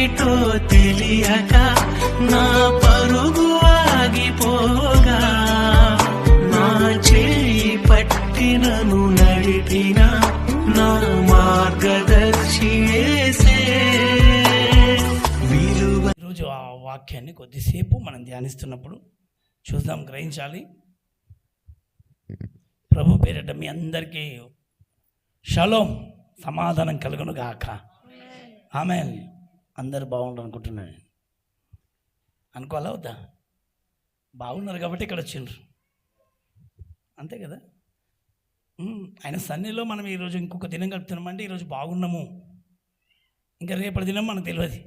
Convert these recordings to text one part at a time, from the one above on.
ఏమిటో తెలియక నా పరుగు ఆగిపోగా, నా చేయి పట్టినను నడిపిన నా మార్గదర్శి యేసే. ఈరోజు ఆ వాక్యాన్ని కొద్దిసేపు మనం ధ్యానిస్తున్నప్పుడు చూద్దాం, గ్రహించాలి. ప్రభు పేరిట మీ అందరికీ షలోం, సమాధానం కలుగును గాక. ఆమేన్. అందరు బాగుండాలి అనుకుంటున్నాను. అనుకోవాలా వద్దా? బాగున్నారు కాబట్టి ఇక్కడ వచ్చిండ్రు, అంతే కదా. ఆయన సన్నిధిలో మనం ఈరోజు ఇంకొక దినం గడుపుతున్నామంటే ఈరోజు బాగున్నాము, ఇంకా రేపటి దినం మనకు తెలియదు.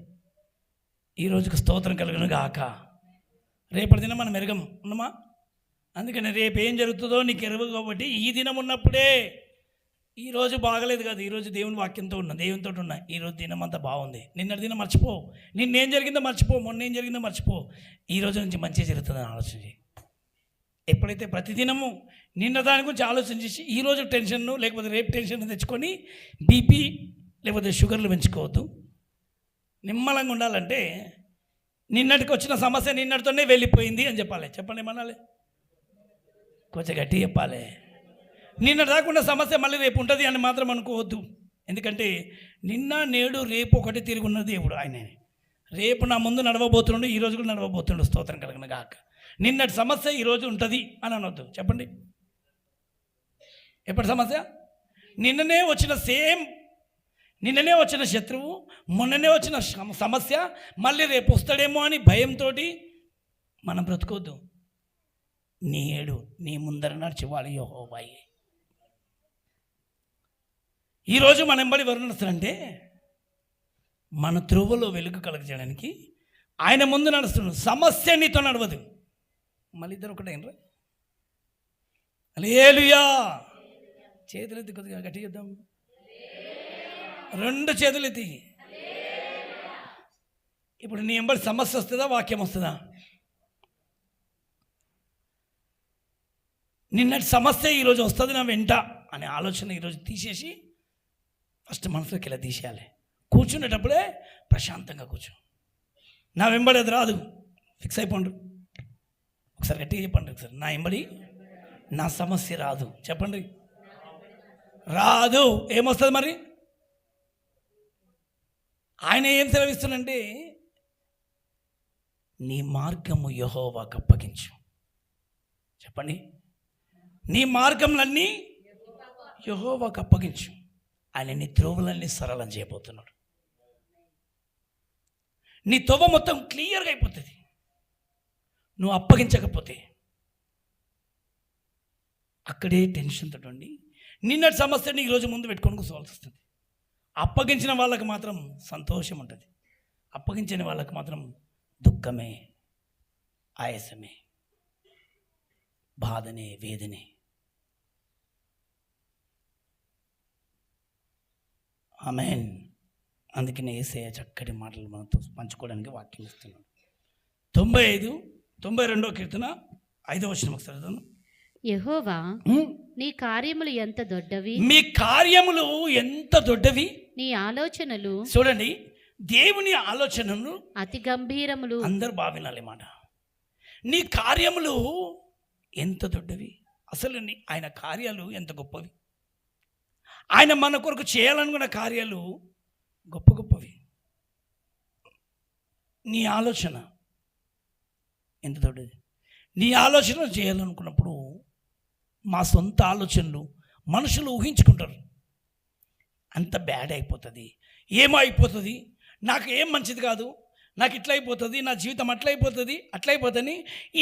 ఈరోజుకు స్తోత్రం కలుగును గాక. రేపటి దినం మనం ఎరగం ఉన్నామా? అందుకని రేపు ఏం జరుగుతుందో నీకు ఎరగదు కాబట్టి ఈ దినం ఉన్నప్పుడే, ఈరోజు బాగలేదు కదా, ఈరోజు దేవుని వాక్యంతో ఉన్నా, దేవునితో ఉన్నా, ఈరోజు దినం అంతా బాగుంది, నిన్నటి దినం మర్చిపో, నిన్నేం జరిగిందో మర్చిపో, మొన్న ఏం జరిగిందో మర్చిపో, ఈరోజు నుంచి మంచిగా జరుగుతుందని ఆలోచించి, ఎప్పుడైతే ప్రతిదినము నిన్న దాని గురించి ఆలోచించేసి ఈరోజు టెన్షన్ను లేకపోతే రేపు టెన్షన్ తెచ్చుకొని బీపీ లేకపోతే షుగర్లు పెంచుకోవద్దు. నిమ్మలంగా ఉండాలంటే నిన్నటికి వచ్చిన సమస్య నిన్నటితోనే వెళ్ళిపోయింది అని చెప్పాలి. చెప్పండి, ఏమనాలి? కొంచెం గట్టి చెప్పాలి. నిన్న రాకుండా సమస్య మళ్ళీ రేపు ఉంటుంది అని మాత్రం అనుకోవద్దు. ఎందుకంటే నిన్న నేడు రేపు ఒకటి తిరిగి ఉన్న దేవుడు ఆయనే. రేపు నా ముందు నడవబోతున్నాడు, ఈరోజు కూడా నడవబోతున్నాడు. స్తోత్రం కలిగిన గాక. నిన్నటి సమస్య ఈరోజు ఉంటుంది అని అనొద్దు. చెప్పండి, ఎప్పటి సమస్య? నిన్ననే వచ్చిన శత్రువు, మొన్ననే వచ్చిన సమస్య మళ్ళీ రేపు వస్తాడేమో అని భయంతో మనం బ్రతుకోవద్దు. నేడు నీ ముందర నడిచేవాడు యెహోవాయే. ఈరోజు మన ఎంబడి ఎవరు నడుస్తారంటే మన త్రోవలో వెలుగు కలగజేయడానికి ఆయన ముందు నడుస్తున్నాడు. సమస్య నీతో నడవదు. మళ్ళీ ఇద్దరు ఒకటేనరా? హల్లెలూయా. చేతులు ఎత్తి కొద్దిగా గట్టి చేద్దాం. రెండు చేతులు ఎత్తి. ఇప్పుడు నీ ఎంబడి సమస్య వస్తుందా, వాక్యం వస్తుందా? నిన్నటి సమస్య ఈరోజు వస్తుంది నా వెంట అనే ఆలోచన ఈరోజు తీసేసి ఫస్ట్ మనసులోకి ఇలా తీసేయాలి. కూర్చునేటప్పుడే ప్రశాంతంగా కూర్చో. నా వెంబడి అది రాదు, ఫిక్స్ అయిపోండు. ఒకసారి గట్టిగా చెప్పండి. ఒకసారి నా వెంబడి నా సమస్య రాదు. చెప్పండి, రాదు. ఏమొస్తుంది మరి? ఆయన ఏం సెలవిస్తుందంటే నీ మార్గము యెహోవాకు అప్పగించు. చెప్పండి, నీ మార్గములన్నీ యెహోవాకు అప్పగించు. ఆయన నీ త్రోవలన్నీ సరళం చేయబోతున్నాడు. నీ తొవ్వ మొత్తం క్లియర్గా అయిపోతుంది నువ్వు అప్పగించకపోతే. అక్కడే టెన్షన్తో ఉండి నిన్నటి సమస్యని ఈరోజు ముందు పెట్టుకొని కూర్చోవాల్సి వస్తుంది. అప్పగించిన వాళ్ళకి మాత్రం సంతోషం ఉంటుంది, అప్పగించని వాళ్ళకి మాత్రం దుఃఖమే, ఆయాసమే, బాధనే, వేదనే. ఆమేన్. అందుకనే యేసయ్య చక్కటి మాటలు మనతో పంచుకోవడానికి వాక్యం ఇస్తున్నాడు. 92వ కీర్తన 5వ వచనం ఒకసారి. యెహోవా, నీ కార్యములు ఎంత దొడ్డవి, మీ కార్యములు ఎంత దొడ్డవి, నీ ఆలోచనలు. చూడండి, దేవుని ఆలోచనలు అతి గంభీరములు. అందరు బాగా వినాలి మాట. నీ కార్యములు ఎంత దొడ్డవి. అసలు ఆయన కార్యాలు ఎంత గొప్పవి. ఆయన మన కొరకు చేయాలనుకున్న కార్యాలు గొప్ప గొప్పవి. నీ ఆలోచన ఎంత దొడ్డది. నీ ఆలోచన చేయాలనుకున్నప్పుడు మా సొంత ఆలోచనలు మనుషులు ఊహించుకుంటారు. అంత బ్యాడ్ అయిపోతుంది, ఏమో అయిపోతుంది, నాకు ఏం మంచిది కాదు, నాకు ఇట్లా అయిపోతుంది, నా జీవితం అట్లయిపోతుంది,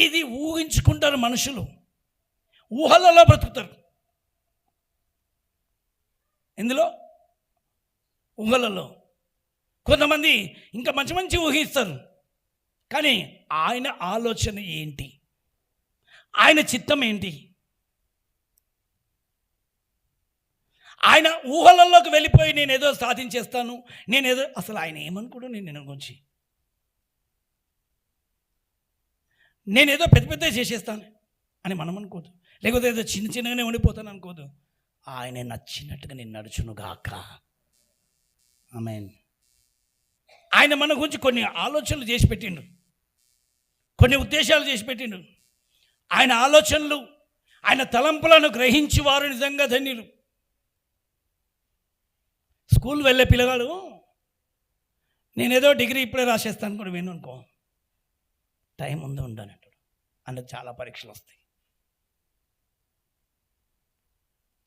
ఇది ఊహించుకుంటారు మనుషులు. ఊహలలో బ్రతుకుతారు. ఎందులో? ఊహలలో. కొంతమంది ఇంకా మంచి మంచి ఊహిస్తారు. కానీ ఆయన ఆలోచన ఏంటి, ఆయన చిత్తం ఏంటి? ఆయన ఊహలలోకి వెళ్ళిపోయి నేనేదో సాధించేస్తాను, నేనేదో, అసలు ఆయన ఏమనుకోడు నేను గురించి, నేనేదో పెద్ద పెద్ద చేసేస్తాను అని మనం అనుకోదు. లేకపోతే ఏదో చిన్న చిన్నగానే ఉండిపోతాను అనుకోదు. ఆయన నచ్చినట్టుగా నేను నడుచును గాక. ఆమేన్. ఆయన మన గురించి కొన్ని ఆలోచనలు చేసి పెట్టిండు, కొన్ని ఉద్దేశాలు చేసి పెట్టిండు. ఆయన ఆలోచనలు, ఆయన తలంపులను గ్రహించి వారు నిజంగా ధన్యులు. స్కూల్ వెళ్ళే పిల్లగాడు నేనేదో డిగ్రీ ఇప్పుడే రాసేస్తాను కూడా విను అనుకో, టైం ఉందో ఉండనంటాడు. అందుకు చాలా పరీక్షలు వస్తాయి,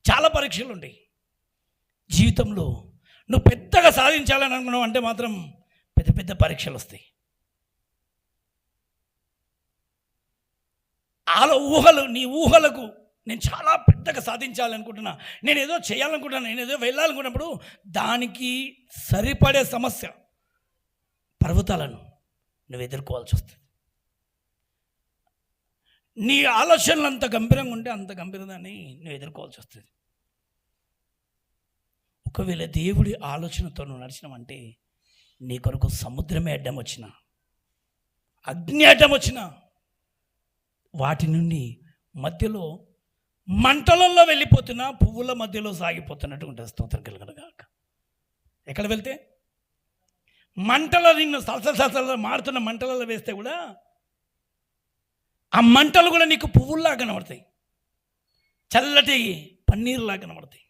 చాలా పరీక్షలు ఉంటాయి జీవితంలో. నువ్వు పెద్దగా సాధించాలని అనుకున్నావు అంటే మాత్రం పెద్ద పెద్ద పరీక్షలు వస్తాయి. నీ ఊహలకు నేను చాలా పెద్దగా సాధించాలనుకుంటున్నా, నేను ఏదో చేయాలనుకుంటున్నా, నేను ఏదో వెళ్ళాలనుకున్నప్పుడు దానికి సరిపడే సమస్య, పర్వతాలను నువ్వు ఎదుర్కోవాల్సి వస్తుంది. నీ ఆలోచనలు అంత గంభీరంగా ఉంటే అంత గంభీరదాన్ని నువ్వు ఎదుర్కోవాల్సి వస్తుంది. ఒకవేళ దేవుడి ఆలోచనతో నువ్వు నడిచినావంటే నీ కొరకు సముద్రమే అడ్డం వచ్చిన, అగ్ని అడ్డం వచ్చిన, వాటి నుండి మధ్యలో మంటలలో వెళ్ళిపోతున్నా పువ్వుల మధ్యలో సాగిపోతున్నట్టు ఉంటుంది. స్తోత్రం కలుగునుగాక. ఎక్కడ వెళ్తే మంటలో నిన్ను సలసల మారుతున్న మంటలలో వేస్తే కూడా ఆ మంటలు కూడా నీకు పువ్వుల్లా కనబడతాయి, చల్లటి పన్నీరులా కనబడతాయి.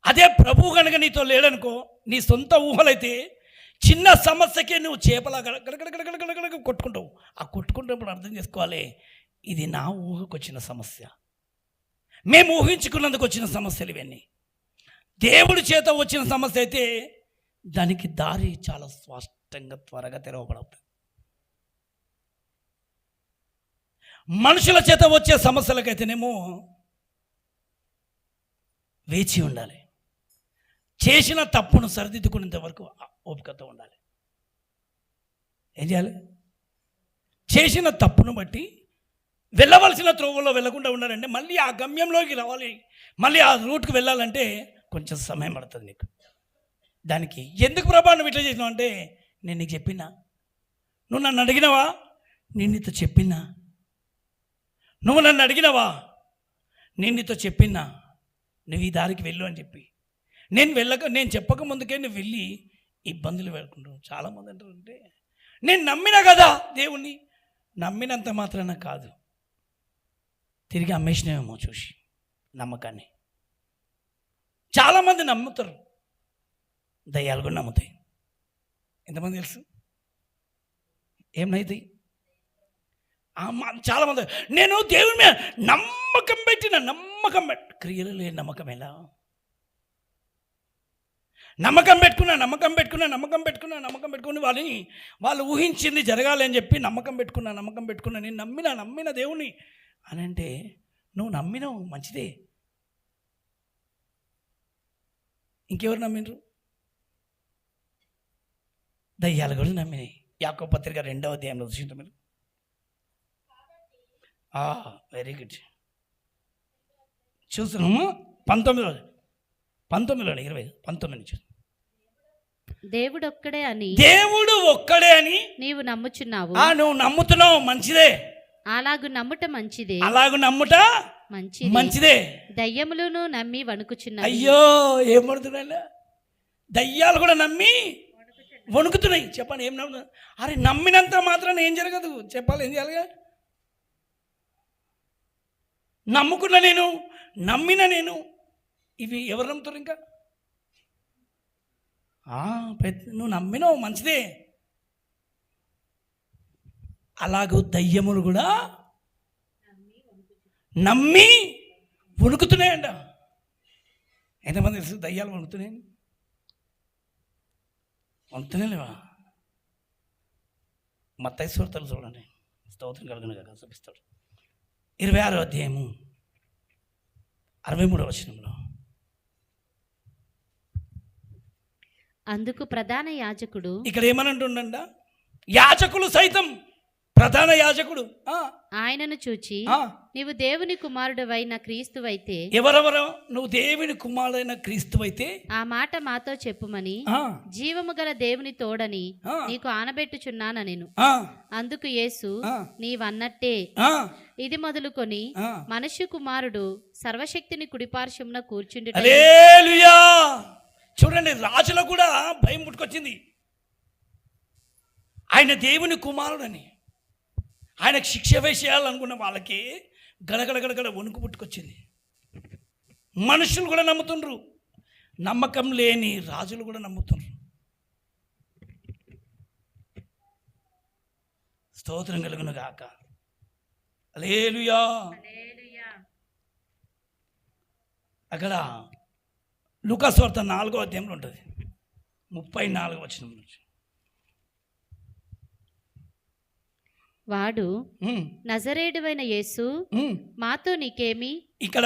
అదే ప్రభువు కనుక నీతో లేడనుకో, నీ సొంత ఊహలైతే చిన్న సమస్యకే నువ్వు చేపలా గడగడగడగడగడగడ కొట్టుకుంటావు. ఆ కొట్టుకుంటున్నప్పుడు అర్థం చేసుకోవాలి, ఇది నా ఊహకు వచ్చిన సమస్య, మేము ఊహించుకున్నందుకు వచ్చిన సమస్యలు ఇవన్నీ. దేవుడి చేత వచ్చిన సమస్య అయితే దానికి దారి చాలా స్పష్టంగా త్వరగా తెరవబడవుతుంది. మనుషుల చేత వచ్చే సమస్యలకైతేనేమో వేచి ఉండాలి, చేసిన తప్పును సరిదిద్దుకునేంత వరకు ఓపికతో ఉండాలి. ఏం చేయాలి? చేసిన తప్పును బట్టి వెళ్ళవలసిన త్రోవలో వెళ్ళకుండా ఉండాలంటే, మళ్ళీ ఆ గమ్యంలోకి రావాలి, మళ్ళీ ఆ రూట్కి వెళ్ళాలంటే కొంచెం సమయం పడుతుంది నీకు. దానికి ఎందుకు ప్రభా నువ్వు ఇట్లా చేసినావు అంటే, నేను నీకు చెప్పినా, నువ్వు నన్ను అడిగినవా, నేను నీతో చెప్పినా, నువ్వు నన్ను అడిగినవా, నేను నీతో చెప్పినా నువ్వు ఈ దారికి వెళ్ళు అని చెప్పి. నేను చెప్పక ముందుకే నువ్వు వెళ్ళి ఇబ్బందులు పెడుకుంటావు. చాలామంది అంటారంటే, నేను నమ్మినా కదా దేవుణ్ణి, నమ్మినంత మాత్రాన కాదు, తిరిగి అమ్మేసినామేమో చూసి నమ్మకాన్ని. చాలామంది నమ్ముతారు, దయ్యాలు కూడా నమ్ముతాయి. ఎంతమంది తెలుసు? ఏమవుతాయి? చాలామంది నేను దేవుని మీద నమ్మకం క్రియలు లేని నమ్మకం ఎలా? నమ్మకం పెట్టుకుని వాళ్ళు ఊహించింది జరగాలి అని చెప్పి నమ్మకం పెట్టుకున్నా నేను నమ్మిన దేవుని అని అంటే, నువ్వు నమ్మినావు మంచిదే. ఇంకెవరు నమ్మినరు? దయ్యాలు కూడా నమ్మినాయి. యాకోబు పత్రిక 2వ అధ్యాయంలో చూసింటారు మీరు. Very good. చూస్తున్నాము 19 దేవుడు ఒక్కడే అని నీవు నమ్ముచున్నావు. నువ్వు నమ్ముతున్నావు, మంచిదే. అలాగు నమ్ముట మంచిదే. దయ్యములను నమ్మి వణుకుచున్నాయి. అయ్యో, ఏం పడుతున్నా? దయ్యాలు కూడా నమ్మి వణుకుతున్నాయి. చెప్పండి, ఏం నమ్ముతున్నా? అరే, నమ్మినంత మాత్రాన ఏం జరగదు. చెప్పాలి, ఏం చేయాలిగా? నమ్మిన నేను ఇవి ఎవరు నమ్ముతారు? ఇంకా నువ్వు నమ్మినావు, మంచిదే. అలాగూ దయ్యములు కూడా నమ్మి వణుకుతున్నాయంట. ఎంతమంది తెలుసు దయ్యాలు వణుకుతున్నాయని? వణుకుతున్నాయి లేవా? మత్తయి సువార్తలు చూడండి, స్తోత్రం కలుగునుగాక, చూపిస్తాడు. 26వ అధ్యాయము 63వ వచనంలో, అందుకు ప్రధాన యాజకుడు, ఇక్కడ ఏమనంటుండంట, యాజకులు సైతం, ప్రధాన యాజకుడు ఆయనను చూచి, నీవు దేవుని కుమారుడవైన క్రీస్తువైతే, ఎవరెవరో నువ్వు దేవుని కుమారుడైన క్రీస్తువైతే ఆ మాట మాతో చెప్పుమని జీవము గల దేవుని తోడని నీకు ఆనబెట్టుచున్నాను నేను. అందుకు యేసు, నీవన్నట్టే ఇది మొదలుకొని మనుష్య కుమారుడు సర్వశక్తిని కుడిపార్శ్వమున కూర్చుండి. హల్లెలూయా. చూడండి, రాజులకు కూడా భయం పుట్టుకొచ్చింది. ఆయన దేవుని కుమారుడని ఆయనకు శిక్ష వేసేయాలనుకున్న వాళ్ళకి గడగడ గడగడ వణుకు పుట్టుకొచ్చింది. మనుషులు కూడా నమ్ముతుండ్రు, నమ్మకం లేని రాజులు కూడా నమ్ముతుండ్రు. స్తోత్రం కలుగును గాక. హల్లెలూయా. అక్కడ లూకా సువార్త 4వ అధ్యాయంలో ఉంటుంది, 34వ వచనం నుంచి. వాడు నజరేయుడైన యేసు మాతో నీకేమి. ఇక్కడ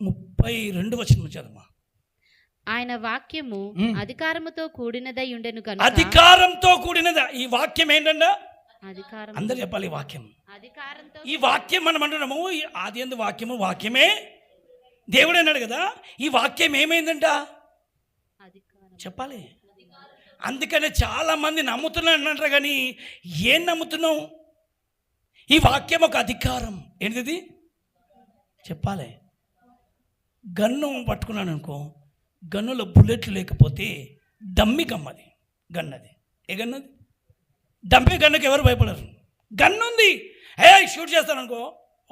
32వ వచనం చదవమా. ఆయన వాక్యము అధికారముతో కూడినదై ఉండెను కనుక. అధికారంతో కూడినదా? ఈ వాక్యం ఏంటంటే అధికారం. అందరు చెప్పాలి. ఈ వాక్యం, అధికారంతో. ఈ వాక్యం మనం అంటున్నాము ఆది యందు వాక్యము, వాక్యమే దేవుడు అన్నాడు కదా. ఈ వాక్యం ఏమైందంట చెప్పాలి. అందుకనే చాలా మంది నమ్ముతున్నారు అంటారు, కానీ ఏం నమ్ముతున్నావు? ఈ వాక్యం ఒక అధికారం. ఏంటిది చెప్పాలి. గన్ను పట్టుకున్నాను అనుకో, గన్నులో బుల్లెట్లు లేకపోతే డమ్మి గమ్మది గన్నది. ఏ గన్నది? డమ్మి గన్నుకి ఎవరు భయపడరు. గన్ను ఉంది, షూట్ చేస్తాను అనుకో,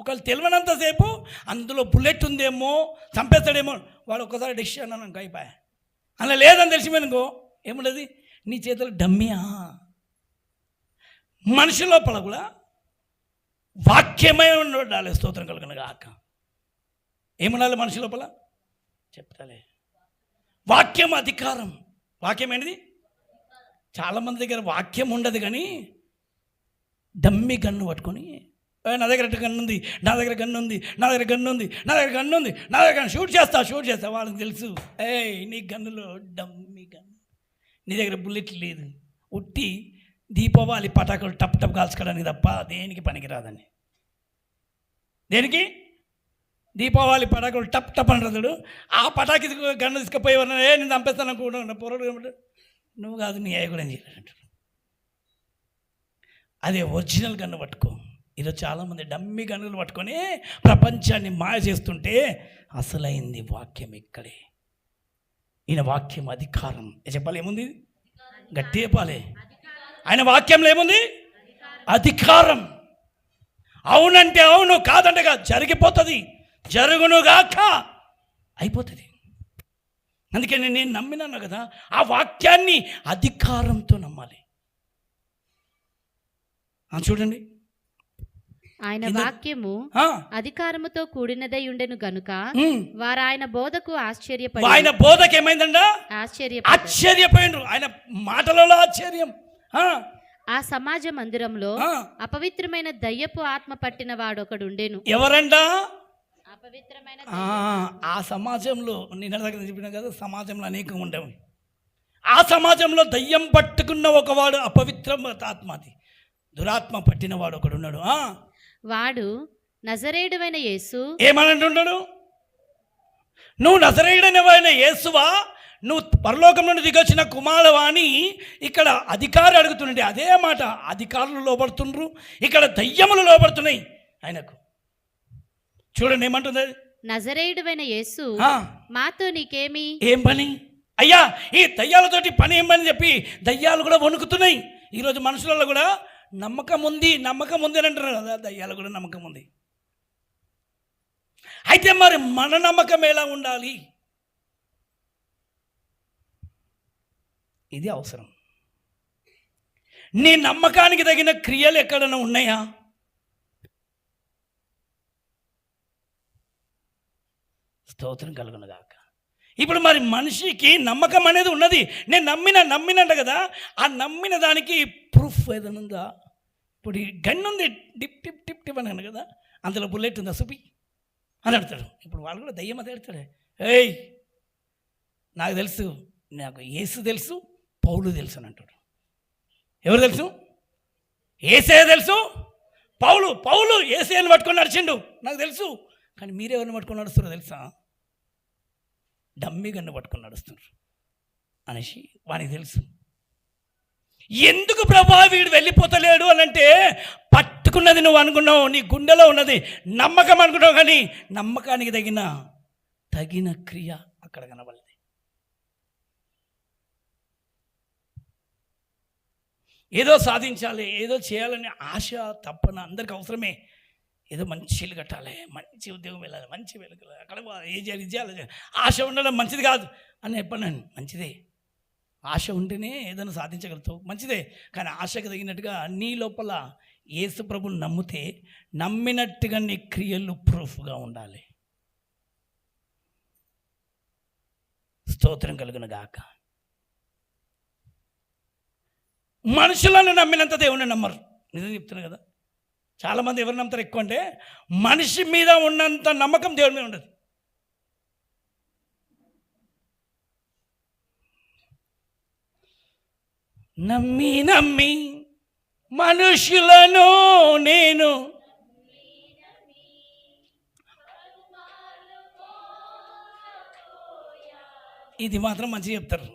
ఒకళ్ళు తెలియనంతసేపు అందులో బుల్లెట్ ఉందేమో, చంపేస్తాడేమో, వాడు ఒక్కసారి డెసిషన్ అన్నాను అయిపోయా. అలా లేదని తెలిసిపోయినుకో ఏముండదు, నీ చేతులు డమ్మియా. మనిషి లోపల కూడా వాక్యమై ఉండాలి. స్తోత్రం కలుగును గాక. ఏముండాలి మనిషి లోపల చెప్తాలే. వాక్యం అధికారం. వాక్యం ఏంటిది? చాలామంది దగ్గర వాక్యం ఉండదు, కానీ డమ్మి గన్ను పట్టుకొని నా దగ్గర గన్ను ఉంది, నా దగ్గర గన్ను ఉంది, నా దగ్గర గన్ను ఉంది, నా దగ్గర గన్ను ఉంది, నా దగ్గర గన్ను షూట్ చేస్తా. వాళ్ళకి తెలుసు, నీ గన్నులో డమ్మి గన్ను, నీ దగ్గర బుల్లెట్ లేదు, ఉట్టి దీపావళి పటాకులు టప్ టప్ కాల్చుకోవడానికి తప్ప దేనికి పనికిరాదని. దేనికి? దీపావళి పటాకులు టప్ టప్ అంటాడు. ఆ పటాకి గన్ను తీసుకుపోయేవారు, నేను చంపేస్తాను అనుకుంటున్నా. పొరడు ఏమంటాడు, నువ్వు కాదు నీ అయ్య కూడా ఏం చేయలేదంటాడు. అదే ఒరిజినల్ గన్ను పట్టుకో. ఈరోజు చాలామంది డమ్మి గన్నులు పట్టుకొని ప్రపంచాన్ని మాయ చేస్తుంటే అసలైంది వాక్యం ఇక్కడే. ఈయన వాక్యం అధికారం. చెప్పాలి, ఏముంది? గట్టి చెప్పాలి. ఆయన వాక్యంలో ఏముంది? అధికారం. అవునంటే అవును, కాదంటే కాదు, జరిగిపోతుంది, జరుగునుగాక అయిపోతుంది. అందుకని నేను నమ్మినాను కదా, ఆ వాక్యాన్ని అధికారంతో నమ్మాలి. చూడండి, ఆయన వాక్యము అధికారముతో కూడినదై ఉండెను గనుక వారు ఆయన బోధకు ఆశ్చర్యపడి. ఆయన బోధకు ఏమైందంట? ఆశ్చర్యపోయిండ్రు. ఆయన మాటలలో ఆశ్చర్యం. ఆ సమాజ మందిరంలో అపవిత్రమైన దయ్యపు ఆత్మ పట్టిన వాడొకడు ఉండెను. ఎవరంట? అపవిత్రమైన. ఆ సమాజంలో నేను దగ్గర చెప్పిన కదా, సమాజంలో అనేకం ఉండవు. ఆ సమాజంలో దయ్యం పట్టుకున్న ఒకవాడు, అపవిత్ర ఆత్మది, దురాత్మ పట్టిన వాడు ఒకడు ఉన్నాడు. వాడు నజరేయుడైన యేసు. ఏమనంటున్నాడు? నువ్వు నజరేయుడైన యేసువా, నువ్వు పరలోకం నుండి దిగొచ్చిన కుమారువా అని ఇక్కడ అధికారి అడుగుతుండే. అదే మాట, అధికారులు లోపడుతుండ్రు, ఇక్కడ దయ్యములు లోపడుతున్నాయి ఆయనకు. చూడండి ఏమంటుంది? నజరేయుడైన యేసు మాతో నీకేమి. ఏం పని అయ్యా? ఈ దయ్యాలతోటి పని ఏం పని చెప్పి దయ్యాలు కూడా వణుకుతున్నాయి. ఈరోజు మనుషులలో కూడా నమ్మకం ఉంది అని అంటారు కదా, దయ్యాలు కూడా నమ్మకం ఉంది. అయితే మరి మన నమ్మకం ఎలా ఉండాలి? ఇది అవసరం. నీ నమ్మకానికి తగిన క్రియలు ఎక్కడైనా ఉన్నాయా? స్తోత్రం కలుగును గాక. ఇప్పుడు మరి మనిషికి నమ్మకం అనేది ఉన్నది. నేను నమ్మినంట కదా, ఆ నమ్మిన దానికి ప్రూఫ్ ఏదైనా ఉందా? ఇప్పుడు ఈ గన్ ఉంది, టిప్ టిప్ టిప్ టిప్ అని కదా, అందులో బుల్లెట్ ఉందా చూపి అని అడతాడు. ఇప్పుడు వాళ్ళు కూడా దయ్యం అది అడతాడు. నాకు తెలుసు, నాకు యేసు తెలుసు, పౌలు తెలుసు అని అంటాడు. ఎవరు తెలుసు? యేసే తెలుసు, పౌలు యేసేని పట్టుకొని నడిచిండు నాకు తెలుసు. కానీ మీరెవరిని పట్టుకొని నడుస్తున్నారో తెలుసా? డమ్మి గన్ను పట్టుకొని నడుస్తున్నారు అనేసి వానికి తెలుసు. ఎందుకు ప్రభా వీడు వెళ్ళిపోతలేడు అని అంటే, పట్టుకున్నది నువ్వు అనుకున్నావు, నీ గుండెలో ఉన్నది నమ్మకం అనుకున్నావు, కానీ నమ్మకానికి తగిన క్రియ అక్కడ కనబడలేదు. ఏదో సాధించాలి, ఏదో చేయాలనే ఆశ తప్పన అందరికి అవసరమే. ఏదో మంచి ఇల్లు కట్టాలి, మంచి ఉద్యోగం వెళ్ళాలి, మంచి వెళ్ళాలి, అక్కడ ఏ చేయాలి, ఇది చేయాలి. ఆశ ఉండడం మంచిది కాదు అని చెప్పాను. మంచిదే, ఆశ ఉంటేనే ఏదైనా సాధించగలుగుతావు, మంచిదే. కానీ ఆశకు తగినట్టుగా నీ లోపల యేసు ప్రభుని నమ్మితే నమ్మినట్టుగా నీ క్రియలు ప్రూఫ్గా ఉండాలి. స్తోత్రం కలుగును గాక. మనుషులను నమ్మినంత దేవుని నమ్మరు. నిజం చెప్తున్నా కదా. చాలామంది ఎవరు నమ్ముతారు ఎక్కువ అంటే, మనిషి మీద ఉన్నంత నమ్మకం దేవుని మీద ఉండదు. నమ్మి నమ్మి మనుషులను నేను ఇది మాత్రం మంచిగా చెప్తారు.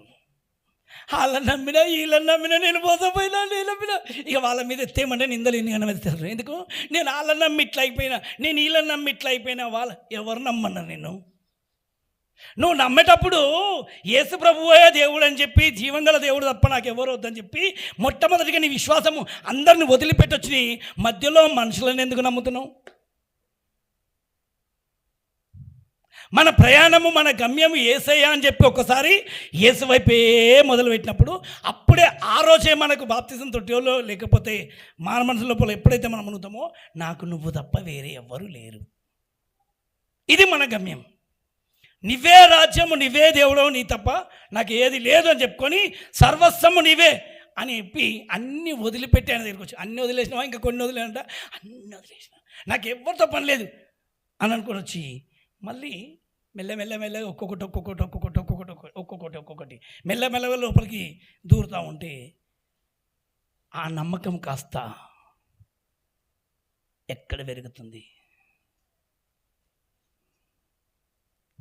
వాళ్ళని నమ్మినా వీళ్ళని నమ్మినా నేను పోసపోయినా నేను నమ్మినా ఇక వాళ్ళ మీద ఎత్తేమంటే నిందలు ఎన్ని అనుమతిస్తారు. ఎందుకు? నేను వాళ్ళని నమ్మి ఇట్లా అయిపోయినా, నేను వీళ్ళని నమ్మి ఇట్లా అయిపోయినా. వాళ్ళ ఎవరు నమ్మన్నా? నేను నువ్వు నమ్మేటప్పుడు యేసు ప్రభువే దేవుడు అని చెప్పి, జీవంగల దేవుడు తప్ప నాకు ఎవరు వద్దని చెప్పి మొట్టమొదటిగా నీ విశ్వాసము అందరిని వదిలిపెట్టొచ్చు. నీ మధ్యలో మనుషులను ఎందుకు నమ్ముతున్నావు? మన ప్రయాణము, మన గమ్యము యేసయ్య అని చెప్పి ఒకసారి యేసు వైపే మొదలుపెట్టినప్పుడు అప్పుడే ఆ రోజే మనకు బాప్తిజం తొట్టిలో లేకపోతే మన మనసు లోపల ఎప్పుడైతే మనం అనుగుతామో నాకు నువ్వు తప్ప వేరే ఎవ్వరూ లేరు, ఇది మన గమ్యం. నీవే రాజ్యము, నీవే దేవుడు, నీ తప్ప నాకు ఏది లేదు అని చెప్పుకొని సర్వస్వము నీవే అని చెప్పి అన్నీ వదిలిపెట్టి ఆయన దగ్గరికి వచ్చి, అన్నీ వదిలేసినావా? ఇంకా కొన్ని వదిలేనంట. అన్నీ వదిలేసిన, నాకు ఎవరితో పని లేదు అని అనుకొని వచ్చి మళ్ళీ మెల్లమెల్లమెల్లగా ఒక్కొక్కటి మెల్లమెల్లగా లోపలికి దూరుతూ ఉంటే ఆ నమ్మకం కాస్త ఎక్కడ పెరుగుతుంది?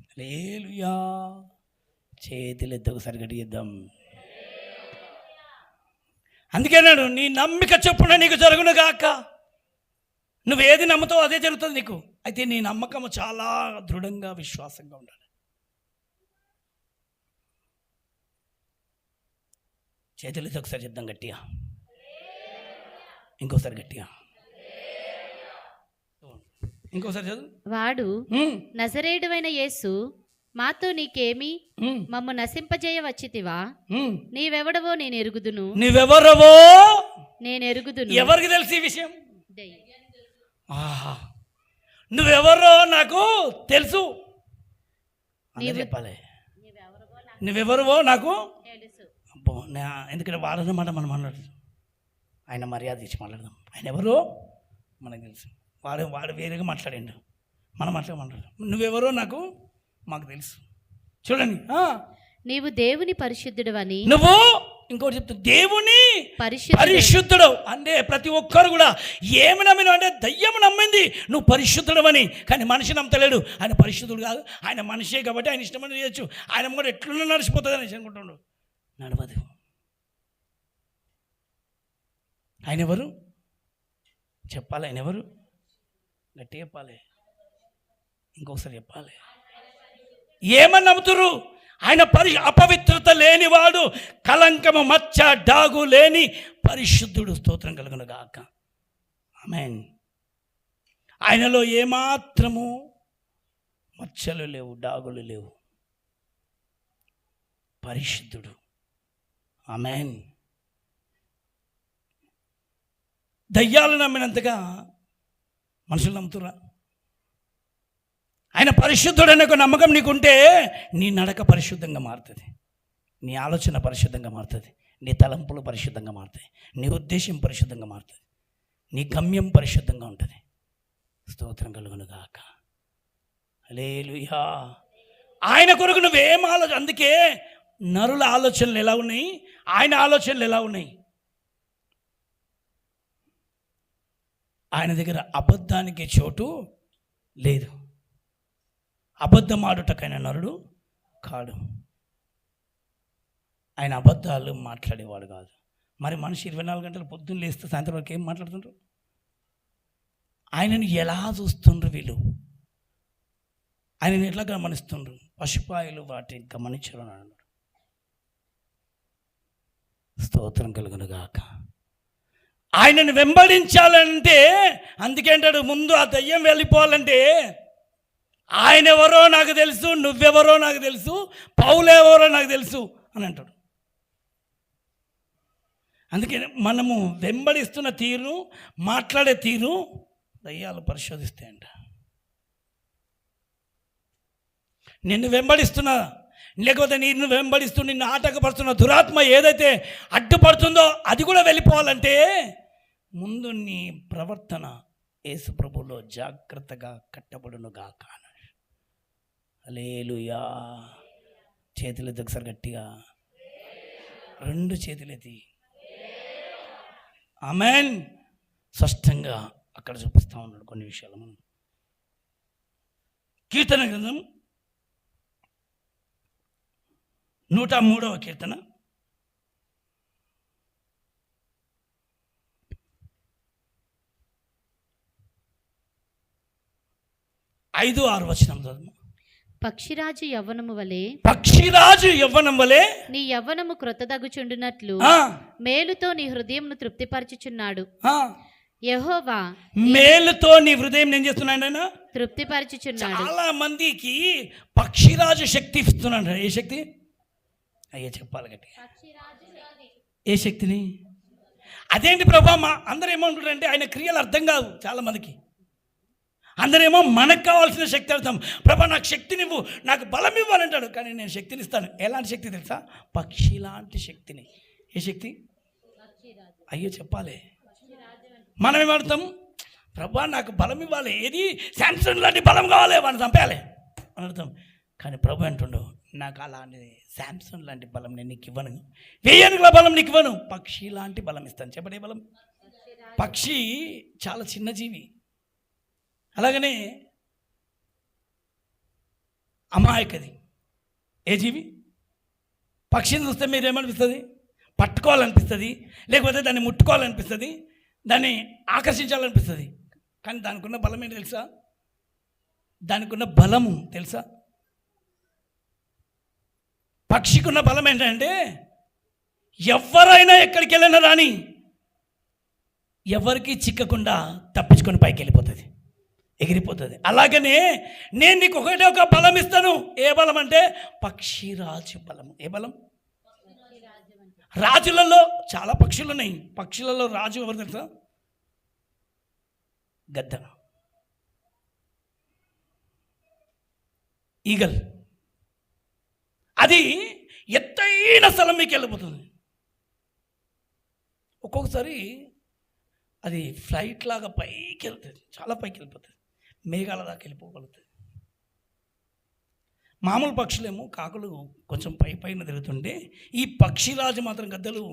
హల్లెలూయా. చేతులు ఎద్దొకసారి గడిగిద్దాం. అందుకేనాడు నీ నమ్మిక చొప్పున నీకు జరుగును గాక. నువ్వేది నమ్ముతావో అదే జరుగుతుంది నీకు. అయితే నీ నమ్మకము చాలా దృఢంగా, విశ్వాసంగా ఉండాలి. చేతులు ఒకసారి చెప్దాం గట్టిగా, ఇంకోసారి గట్టిగా, ఇంకోసారి చదువు. వాడు నజరేయుడైన యేసు, మాతో నీకేమి, మమ్ము నశింపజేయ వచ్చితివా? నీవెవడవో నేను ఎరుగుదును. నీవెవరవో నేను ఎరుగుదును. ఎవరికి తెలుసు ఈ విషయం? నువ్వెవరో నాకు తెలుసు. చెప్పాలి, నువ్వెవరవో నాకు అబ్బో. ఎందుకంటే వాడనమాట మనం మాట్లాడదు, ఆయన మర్యాద ఇచ్చి మాట్లాడదాం. ఆయన ఎవరో మనకు తెలుసు. వాడు వేరేగా మాట్లాడిండు, మనం మాట్లాడు. నువ్వెవరో నాకు మాకు తెలుసు. చూడండి, నీవు దేవుని పరిశుద్ధుడవని. నువ్వు ఇంకోటి చెప్తా, దేవుని పరిశుద్ధుడు అంటే ప్రతి ఒక్కరు కూడా ఏమి నమ్మిన అంటే దయ్యము నమ్మింది నువ్వు పరిశుద్ధుడవని. కానీ మనిషి నమ్మతలేడు. ఆయన పరిశుద్ధుడు కాదు, ఆయన మనిషే కాబట్టి ఆయన ఇష్టమని చేయొచ్చు. ఆయన కూడా ఎట్లున్నా నడిచిపోతుంది అని అనుకుంటున్నాడు. నడవదు. ఆయన ఎవరు చెప్పాలి? ఆయన ఎవరు గట్టి చెప్పాలి, ఇంకొకసారి చెప్పాలి. ఏమని నమ్ముతురు? ఆయన అపవిత్రత లేనివాడు, కలంకము, మచ్చ, డాగు లేని పరిశుద్ధుడు. స్తోత్రం కలుగును గాక. ఆమేన్. ఆయనలో ఏమాత్రము మచ్చలు లేవు, డాగులు లేవు, పరిశుద్ధుడు. ఆమేన్. దయ్యాలు నమ్మినంతగా మనుషులు నమ్ముతురా? ఆయన పరిశుద్ధుడు అనే ఒక నమ్మకం నీకుంటే నీ నడక పరిశుద్ధంగా మారుతుంది, నీ ఆలోచన పరిశుద్ధంగా మారుతుంది, నీ తలంపులు పరిశుద్ధంగా మారుతాయి, నీ ఉద్దేశం పరిశుద్ధంగా మారుతుంది, నీ గమ్యం పరిశుద్ధంగా ఉంటుంది. స్తోత్రం కలుగును గాక. హల్లెలూయా. ఆయన కొరకు నువ్వేం ఆలోచన. అందుకే నరుల ఆలోచనలు ఎలా ఉన్నాయి, ఆయన ఆలోచనలు ఎలా ఉన్నాయి. ఆయన దగ్గర అబద్ధానికి చోటు లేదు. అబద్ధం ఆడుటకైన నరుడు కాడు. ఆయన అబద్ధాలు మాట్లాడేవాడు కాదు. మరి మనిషి 24 గంటలు పొద్దున్న లేస్తే సాయంత్రం వరకు ఏం మాట్లాడుతుండ్రు? ఆయనను ఎలా చూస్తుండ్రు వీళ్ళు? ఆయనను ఎట్లా గమనిస్తుండ్రు? పశుపాయులు వాటిని గమనించరు అన్నాడు. స్తోత్రం కలుగును గాక. ఆయనను వెంబడించాలంటే అందుకే అంటాడు, ముందు ఆ దయ్యం వెళ్ళిపోవాలంటే ఆయన ఎవరో నాకు తెలుసు, నువ్వెవరో నాకు తెలుసు, పౌలెవరో నాకు తెలుసు అని అంటాడు. అందుకే మనము వెంబడిస్తున్న తీరు, మాట్లాడే తీరు దయ్యాలు పరిశోధిస్తాయంట. నిన్ను వెంబడిస్తున్నా, లేకపోతే నిన్ను వెంబడిస్తూ నిన్ను ఆటంకపడుతున్న దురాత్మ ఏదైతే అడ్డుపడుతుందో అది కూడా వెళ్ళిపోవాలంటే ముందు నీ ప్రవర్తన యేసు ప్రభువులో జాగ్రత్తగా కట్టబడును గాక. హల్లెలూయా. చేతులు దగ్గర గట్టిగా, రెండు చేతులెత్తి ఆమేన్ స్పష్టంగా అక్కడ చూపిస్తూ ఉన్నాడు కొన్ని విషయాలు. మనం కీర్తన గ్రంథం 103వ కీర్తన 5-6 వచనం చదువు. పక్షిరాజు యవ్వనము వలె, పక్షిరాజు యవ్వనం వలె నీ యవ్వనము క్రొత్తదగుచుండునట్లు మేలుతో నీ హృదయంను తృప్తిపరచుచున్నాడు. యెహోవా మేలుతో నీ హృదయం ఏం చేస్తున్నాడు? తృప్తిపరచుచున్నాడు. చాలా మందికి పక్షిరాజు శక్తి ఇస్తున్నాడు. ఏ శక్తి? అయ్యే చెప్పాలి గట్టి. ఏ శక్తిని? అదేంటి ప్రభా? అందరూ ఏమంటారంటే ఆయన క్రియలు అర్థం కాదు చాలా మందికి. అందరేమో మనకు కావాల్సిన శక్తి అర్థం. ప్రభా నాకు శక్తినివ్వు, నాకు బలం ఇవ్వాలంటాడు. కానీ నేను శక్తిని ఇస్తాను. ఎలాంటి శక్తి తెలుసా? పక్షి లాంటి శక్తిని. ఏ శక్తి? అయ్యో చెప్పాలి. మనం ఏమడతాం? ప్రభా నాకు బలం ఇవ్వాలి, ఏది శాంసంగ్ లాంటి బలం కావాలి, వాడిని చంపేయాలి అని అర్థం. కానీ ప్రభు అంటుండు, నాకు అలాంటి శాంసంగ్ లాంటి బలం నేను నీకు ఇవ్వను, వెయ్యనుగుల బలం నీకు ఇవ్వను, పక్షి లాంటి బలం ఇస్తాను. చెప్పడే బలం. పక్షి చాలా చిన్న జీవి. అలాగనే అమాయకది. ఏ జీవి? పక్షిని చూస్తే మీరు ఏమనిపిస్తుంది? పట్టుకోవాలనిపిస్తుంది, లేకపోతే దాన్ని ముట్టుకోవాలనిపిస్తుంది, దాన్ని ఆకర్షించాలనిపిస్తుంది. కానీ దానికి ఉన్న బలం ఏంటి తెలుసా? దానికి ఉన్న బలము తెలుసా? పక్షికి ఉన్న బలం ఏంటంటే ఎవరైనా ఎక్కడికి వెళ్ళినా రాని ఎవరికి చిక్కకుండా తప్పించుకొని పైకి వెళ్ళిపోతుంది, ఎగిరిపోతుంది. అలాగనే నేను నీకు ఒకటే ఒక బలం ఇస్తాను. ఏ బలం అంటే పక్షిరాజు బలం. ఏ బలం? రాజులలో చాలా పక్షులు ఉన్నాయి. పక్షులలో రాజు ఎవరు తెలుసా? గద్ద, ఈగల్. అది ఎత్తైన స్థలం మీకు వెళ్ళిపోతుంది. ఒక్కొక్కసారి అది ఫ్లైట్ లాగా పైకి వెళ్తుంది, చాలా పైకి వెళ్ళిపోతుంది, మేఘాల దాకా వెళ్ళిపోగలుగుతుంది. మామూలు పక్షులేమో కాకులు కొంచెం పైన తిరుగుతుంటే ఈ పక్షిరాజు మాత్రం గద్దలు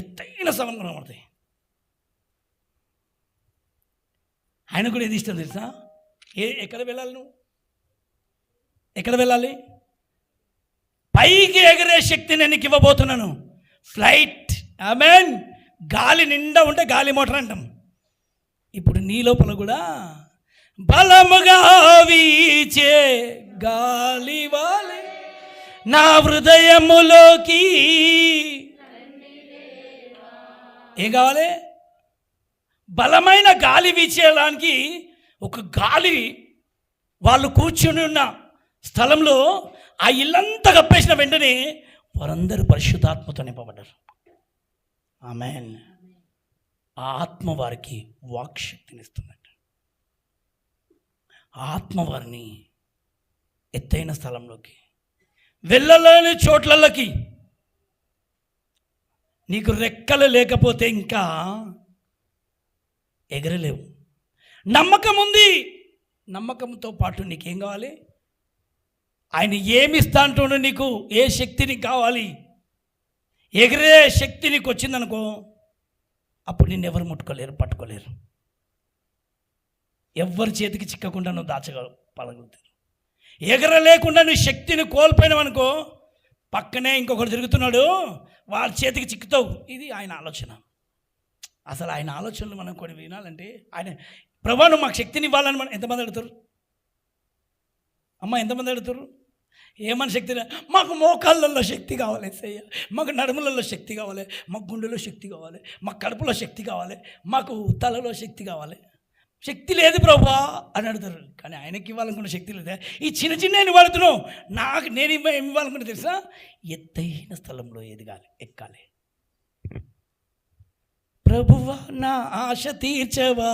ఎత్తైన స్థలం కనబడతాయి. ఆయన కూడా ఏది ఇష్టం తెలుసా? ఎక్కడ వెళ్ళాలి నువ్వు? ఎక్కడ వెళ్ళాలి? పైకి ఎగిరే శక్తి నేను నీకు ఇవ్వబోతున్నాను. ఫ్లైట్. ఆమేన్. గాలి నిండా ఉంటే గాలి మోటార్ అంటాం. ఇప్పుడు నీ లోపల కూడా బలముగా వీచే గాలి వాలే నా హృదయములోకి ఏం కావాలి? బలమైన గాలి వీచేయడానికి ఒక గాలి వాళ్ళు కూర్చుని ఉన్న స్థలంలో ఆ ఇల్లంతా కప్పేసిన వెంటనే వారందరూ పరిశుద్ధాత్మతో నింపబడ్డారు. ఆమేన్. ఆ ఆత్మ వారికి వాక్శక్తిని ఇస్తుందంట. ఆత్మ వారిని ఎత్తైన స్థలంలోకి, వెళ్ళలేని చోట్లకి. నీకు రెక్కలు లేకపోతే ఇంకా ఎగరలేవు. నమ్మకం ఉంది. నమ్మకంతో పాటు నీకేం కావాలి? ఆయన ఏమి ఇస్తా అంటుండో, నీకు ఏ శక్తి నీకు కావాలి? ఎగిరే శక్తి నీకు వచ్చిందనుకో, అప్పుడు నిన్ను ఎవరు ముట్టుకోలేరు, పట్టుకోలేరు. ఎవరి చేతికి చిక్కకుండా నువ్వు దాచగలుగుతారు. ఎగరలేకుండా నీ శక్తిని కోల్పోయినావనుకో, పక్కనే ఇంకొకరు తిరుగుతున్నాడు, వాళ్ళ చేతికి చిక్కుతావు. ఇది ఆయన ఆలోచన. అసలు ఆయన ఆలోచనలు మనం కొన్ని వినాలంటే, ఆయన ప్రభా నువ్వు మాకు శక్తిని ఇవ్వాలని మనం ఎంతమంది అడుగుతారు? అమ్మ ఎంతమంది అడుగుతారు? ఏమని శక్తి? మాకు మోకాళ్ళల్లో శక్తి కావాలి ఏసయ్య, మాకు నడుములలో శక్తి కావాలి, మాకు గుండెలో శక్తి కావాలి, మాకు కడుపులో శక్తి కావాలి, మాకు తలలో శక్తి కావాలి. శక్తి లేదు ప్రభువా అని అడుగుతారు. కానీ ఆయనకి ఇవ్వాలనుకున్న శక్తి లేదా? ఈ చిన్న చిన్న వాడుతున్నావు, నాకు నేను ఏమి ఇవ్వాలనుకున్నా తెలుసా? ఎత్తైన స్థలంలో ఎదగాలి, ఎక్కాలి. ప్రభువా నా ఆశ తీర్చవా,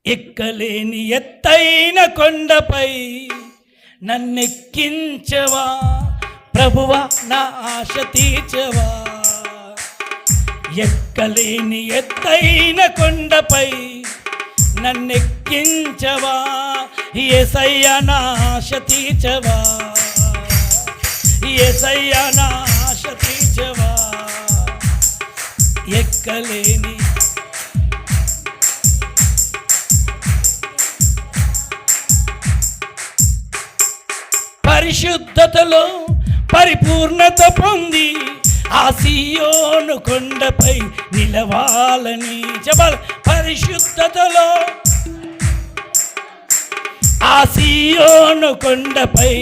ఎక్కలేని ఎత్తైన కొండపై నన్నెక్కించవా. ప్రభువా నా ఆశ తీర్చవా, ఎక్కలేని ఎత్తైన కొండపై నన్నెక్కించవా. యేసయ్య నా ఆశ తీర్చవా, యేసయ్య నా ఆశ తీర్చవా, ఎక్కలేని పరిశుద్ధతలో పరిపూర్ణత పొంది ఆ సీయోను కొండపై నిలవాలని చెప్పాలి. పరిశుద్ధతలో ఆ సీయోను కొండపై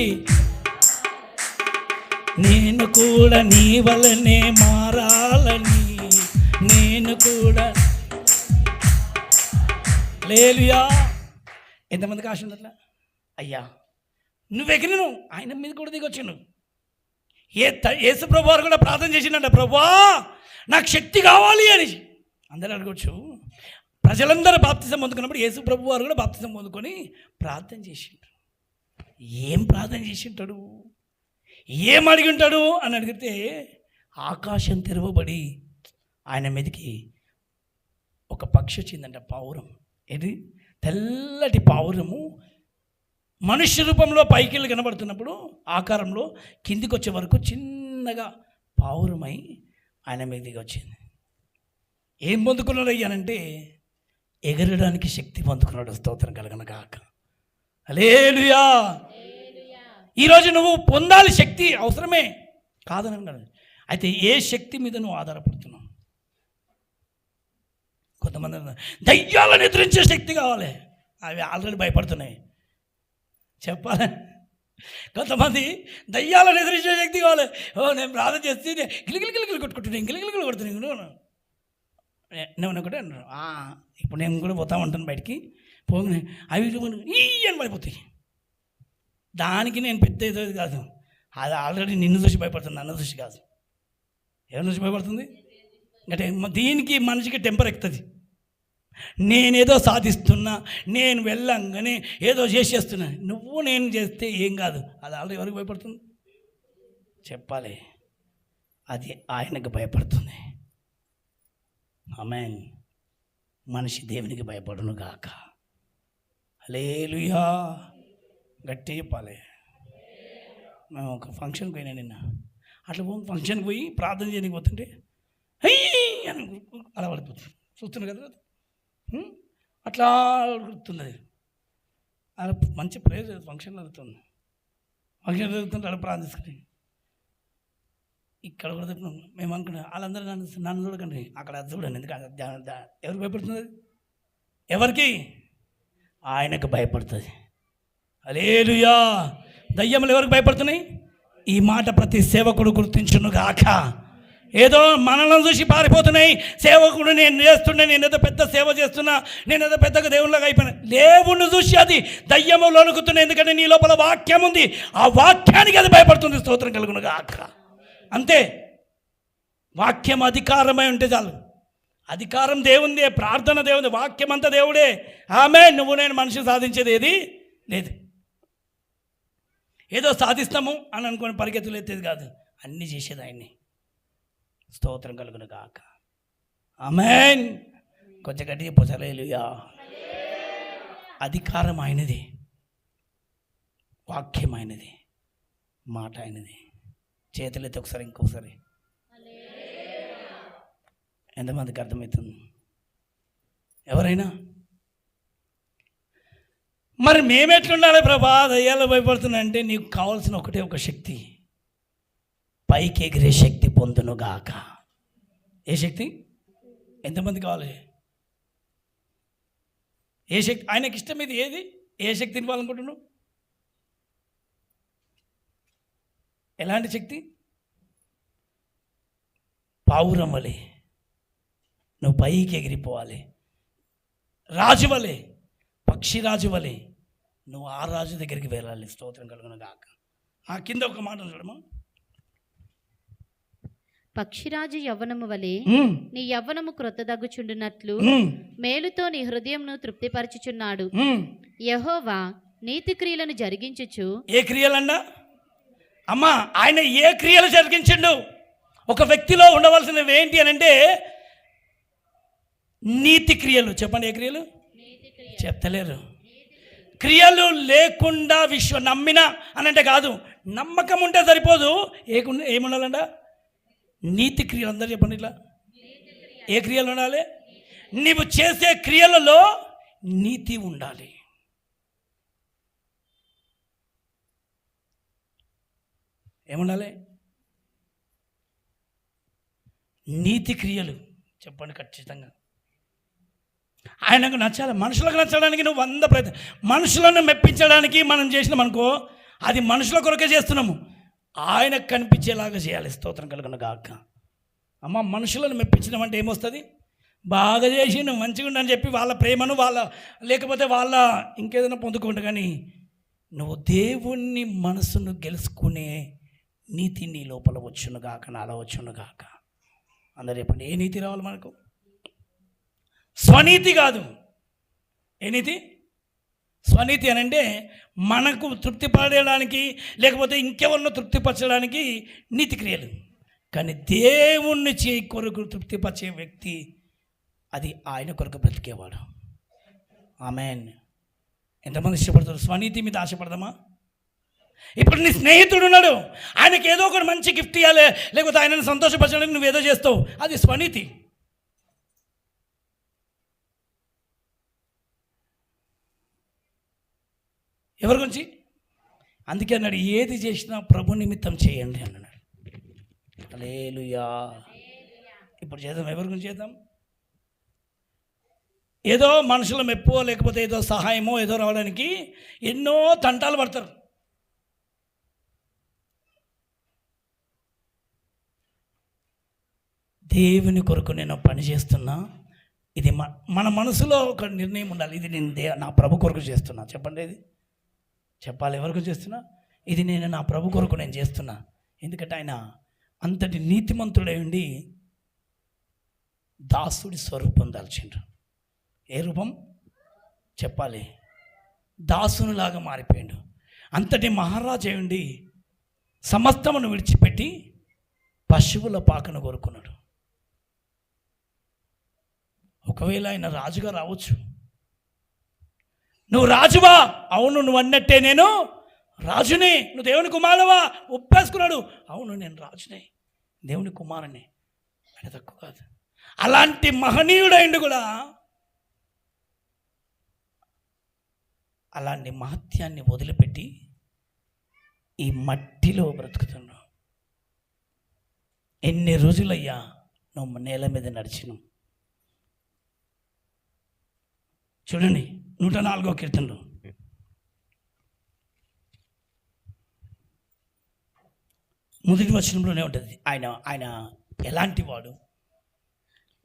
నేను కూడా నీ వలనే మారాలని, నేను కూడా. హల్లెలూయా. ఎంతమందికి ఆశ ఉందట్లా? అయ్యా నువ్వు ఎగిరిను, ఆయన మీద కూడా దిగొచ్చాను. యేసు ప్రభు వారు కూడా ప్రార్థన చేసిందంట, ప్రభువా నాకు శక్తి కావాలి అని. అందరూ అడగవచ్చు. ప్రజలందరూ బాప్తిజం పొందుకున్నప్పుడు యేసు ప్రభు వారు కూడా బాప్తిజం పొందుకొని ప్రార్థన చేసింటారు. ఏం ప్రార్థన చేసింటాడు, ఏం అడిగి ఉంటాడు అని అడిగితే, ఆకాశం తెరవబడి ఆయన మీదకి ఒక పక్షి వచ్చిందంట, పావురం. ఇది తెల్లటి పావురము మనుష్య రూపంలో పైకి కనబడుతున్నప్పుడు ఆకారంలో కిందికి వచ్చే వరకు చిన్నగా పావురమై ఆయన మీదకి వచ్చింది. ఏం పొందుకున్నాడు అయ్యానంటే ఎగరడానికి శక్తి పొందుకున్నాడు. స్తోత్రం కలుగును గాక. హల్లెలూయా. ఈరోజు నువ్వు పొందాలి శక్తి, అవసరమే కాదనన్నాడు. అయితే ఏ శక్తి మీద నువ్వు ఆధారపడుతున్నావు? కొంతమంది దయ్యాలను ఎదిరించే శక్తి కావాలి, అవి ఆల్రెడీ భయపడుతున్నాయి చెప్పాలి. కొంతమంది దయ్యాలను ఎదిరించే శక్తి కావాలి. నేను ప్రార్థన చేస్తే గిలిగిలిగిలిగిలి కొట్టుకుంటున్నాను, గిలిగిలిగిలి కొడుతున్నాను. నేను ఒకటే అన్నాను, ఇప్పుడు నేను కూడా పోతామంటాను బయటికి. పోగానే అవి ఈ అని పడిపోతాయి. దానికి నేను పెద్ద ఏది కాదు, అది ఆల్రెడీ నిన్ను చూసి భయపడుతుంది, నన్ను చూసి కాదు. ఎవరిని చూసి భయపడుతుంది అంటే దీనికి మనిషికి టెంపర్ ఎక్కుతుంది. నేనేదో సాధిస్తున్నా, నేను వెళ్ళంగానే ఏదో చేసేస్తున్నా. నువ్వు నేను చేస్తే ఏం కాదు, అది ఆల్రెడీ ఎవరికి భయపడుతుంది చెప్పాలి? అది ఆయనకు భయపడుతుంది. ఆమేన్. మనిషి దేవునికి భయపడును గాక. హల్లెలూయా. గట్టి చెప్పాలి. మేము ఒక ఫంక్షన్కి పోయినా నిన్న, అట్లా ఫంక్షన్కి పోయి ప్రార్థన చేయడానికి పోతుంటే అని అలా పడిపోతుంది. చూస్తున్నా కదా, అట్లా గుర్తుంది. అలా మంచి ప్రేయర్ ఫంక్షన్ జరుగుతుంది. ఫంక్షన్ జరుగుతుంటే అలా ప్రార్థిస్తుంది. ఇక్కడ కూడా మేము అనుకున్నాం, వాళ్ళందరూ నన్ను చూడకండి, అక్కడ అది చూడండి. ఎందుకంటే ఎవరికి భయపడుతుంది? ఎవరికి? ఆయనకు భయపడుతుంది. హల్లెలూయా. దయ్యములు ఎవరికి భయపడుతున్నాయి? ఈ మాట ప్రతి సేవకుడు గుర్తించును గాక. ఏదో మనల్ని చూసి పారిపోతున్నాయి. సేవకుడు నేను చేస్తున్నా, నేనేదో పెద్ద సేవ చేస్తున్నా, నేనేదో పెద్దగా దేవుళ్ళగా అయిపోయినా, దేవుణ్ణి చూసి అది దయ్యములు వణుకుతున్నాయి. ఎందుకంటే నీ లోపల వాక్యం ఉంది, ఆ వాక్యానికి అది భయపడుతుంది. స్తోత్రం కలుగును గాక. అంతే. వాక్యం అధికారమై ఉంటే చాలు. అధికారం దేవుందే, ప్రార్థన దేవుంది, వాక్యం అంతా దేవుడే. ఆమేన్. నువ్వు నేను మనిషి సాధించేది ఏది లేదు. ఏదో సాధిస్తాము అని అనుకుని పరిగెత్తులు ఎత్తేది కాదు, అన్నీ చేసేది ఆయన్ని. స్తోత్రం కలుగును గాక. ఆమేన్. కొంచెం గట్టిగా పోసారు. హల్లెలూయా. అధికారం ఆయనది, వాక్యం ఆయనది, మాట ఆయనది. చేతులైతే ఒకసారి ఇంకొకసారి. ఎంతమందికి అర్థమవుతుంది? ఎవరైనా మరి మేమెట్లుండాలి ప్రభా? దయ్యాలు భయపడుతున్నా అంటే నీకు కావాల్సిన ఒకటే ఒక శక్తి, పైకి ఎగిరే శక్తి పొందును గాక. ఏ శక్తి? ఎంతమంది కావాలి? ఏ శక్తి? ఆయనకి ఇష్టం ఇది ఏది? ఏ శక్తిని ఇవ్వాలనుకుంటున్నావు? ఎలాంటి శక్తి? పావురం వలె నువ్వు పైకి ఎగిరిపోవాలి, రాజు వలె, పక్షిరాజు వలె నువ్వు ఆ రాజు దగ్గరికి వెళ్ళాలి. స్తోత్రం కలుగును గాక. ఆ కింద ఒక మాట చూడము, పక్షిరాజు యవ్వనము వలె నీ యవ్వనము క్రొత్తదగ్గుచుండునట్లు మేలుతో నీ హృదయంను తృప్తిపరచుచున్నాడు. యెహోవా నీతి క్రియలను జరిగించుచు. ఏ క్రియలన్నా అమ్మా? ఆయన ఏ క్రియలు జరిగించిండు? ఒక వ్యక్తిలో ఉండవలసినవి ఏంటి అని అంటే నీతి క్రియలు. చెప్పండి, ఏ క్రియలు? చెప్తలేరు. క్రియలు లేకుండా నమ్మిన అని అంటే కాదు, నమ్మకం ఉంటే సరిపోదు. ఏముండాలంట? నీతి క్రియలు. అందరూ చెప్పండి ఇట్లా. ఏ క్రియలు ఉండాలి? నీవు చేసే క్రియలలో నీతి ఉండాలి. ఏముండాలి? నీతి క్రియలు. చెప్పండి ఖచ్చితంగా. ఆయనకు నచ్చాలి. మనుషులకు నచ్చడానికి నువ్వు 100 ప్రయత్నం. మనుషులను మెప్పించడానికి మనం చేసినామనుకో, అది మనుషుల కొరకే చేస్తున్నాము. ఆయనకు కనిపించేలాగా చేయాలి. స్తోత్రం కలుగును గాక. అమ్మ, మనుషులను మెప్పించడం అంటే ఏమొస్తుంది? బాగా చేసి నువ్వు మంచిగా ఉండని చెప్పి వాళ్ళ ప్రేమను లేకపోతే వాళ్ళ ఇంకేదైనా పొందుకుంటా. కానీ నువ్వు దేవుణ్ణి మనసును గెలుచుకునే నీతి నీ లోపల వచ్చును గాక, నాలో వచ్చును గాక. అందరు చెప్పండి, ఏ నీతి రావాలి మనకు? స్వనీతి కాదు. ఏ నీతి? స్వనీతి అని అంటే మనకు తృప్తి పడడానికి లేకపోతే ఇంకెవరినో తృప్తిపరచడానికి నీతి క్రియలు. కానీ దేవుణ్ణి కొరకు తృప్తిపరిచే వ్యక్తి అది ఆయన కొరకు బ్రతికేవాడు. ఆమేన్. ఎంతమంది ఇష్టపడతారు? స్వనీతి మీద ఆశపడదామా? ఇప్పుడు నీ స్నేహితుడు ఉన్నాడు, ఆయనకి ఏదో ఒకటి మంచి గిఫ్ట్ ఇవ్వాలి, లేకపోతే ఆయనను సంతోషపరచడానికి నువ్వేదో చేస్తావు, అది స్వనీతి. ఎవరి గురించి? అందుకే అన్నాడు, ఏది చేసినా ప్రభు నిమిత్తం చేయండి అన్నాడు. హల్లెలూయా. ఇప్పుడు చేద్దాం. ఎవరి గురించి చేద్దాం? ఏదో మనుషుల మెప్పో లేకపోతే ఏదో సహాయమో ఏదో రావడానికి ఎన్నో తంటాలు పడతారు. దేవుని కొరకు నేను పని చేస్తున్నా, ఇది మన మనసులో ఒక నిర్ణయం ఉండాలి. ఇది నేను నా ప్రభు కొరకు చేస్తున్నా. చెప్పండి, ఇది చెప్పాలి. ఎవరికి చేస్తున్నా? ఇది నేను నా ప్రభు కొరకు నేను చేస్తున్నా. ఎందుకంటే ఆయన అంతటి నీతిమంతుడై ఉండి దాసుడి స్వరూపం దాల్చిండ్రు. ఏ రూపం? చెప్పాలి. దాసునిలాగా మారిపోయిండు. అంతటి మహారాజు అయి ఉండి సమస్తమును విడిచిపెట్టి పశువుల పాకను కోరుకున్నాడు. ఒకవేళ ఆయన రాజుగా రావచ్చు. నువ్వు రాజువా? అవును, నువ్వు అన్నట్టే నేను రాజునే. నువ్వు దేవుని కుమారుడువా? ఒప్పేసుకున్నాడు. అవును, నేను రాజునే, దేవుని కుమారుని. ఆయన తక్కువ కాదు. అలాంటి మహనీయుడైండు కూడా అలాంటి మహత్యాన్ని వదిలిపెట్టి ఈ మట్టిలో బ్రతుకుతున్నావు. ఎన్ని రోజులయ్యా నువ్వు నేల మీద నడిచినావు? చూడండి 104వ కీర్తనలో మొదటి వచనంలోనే ఉంటుంది. ఆయన ఎలాంటి వాడు?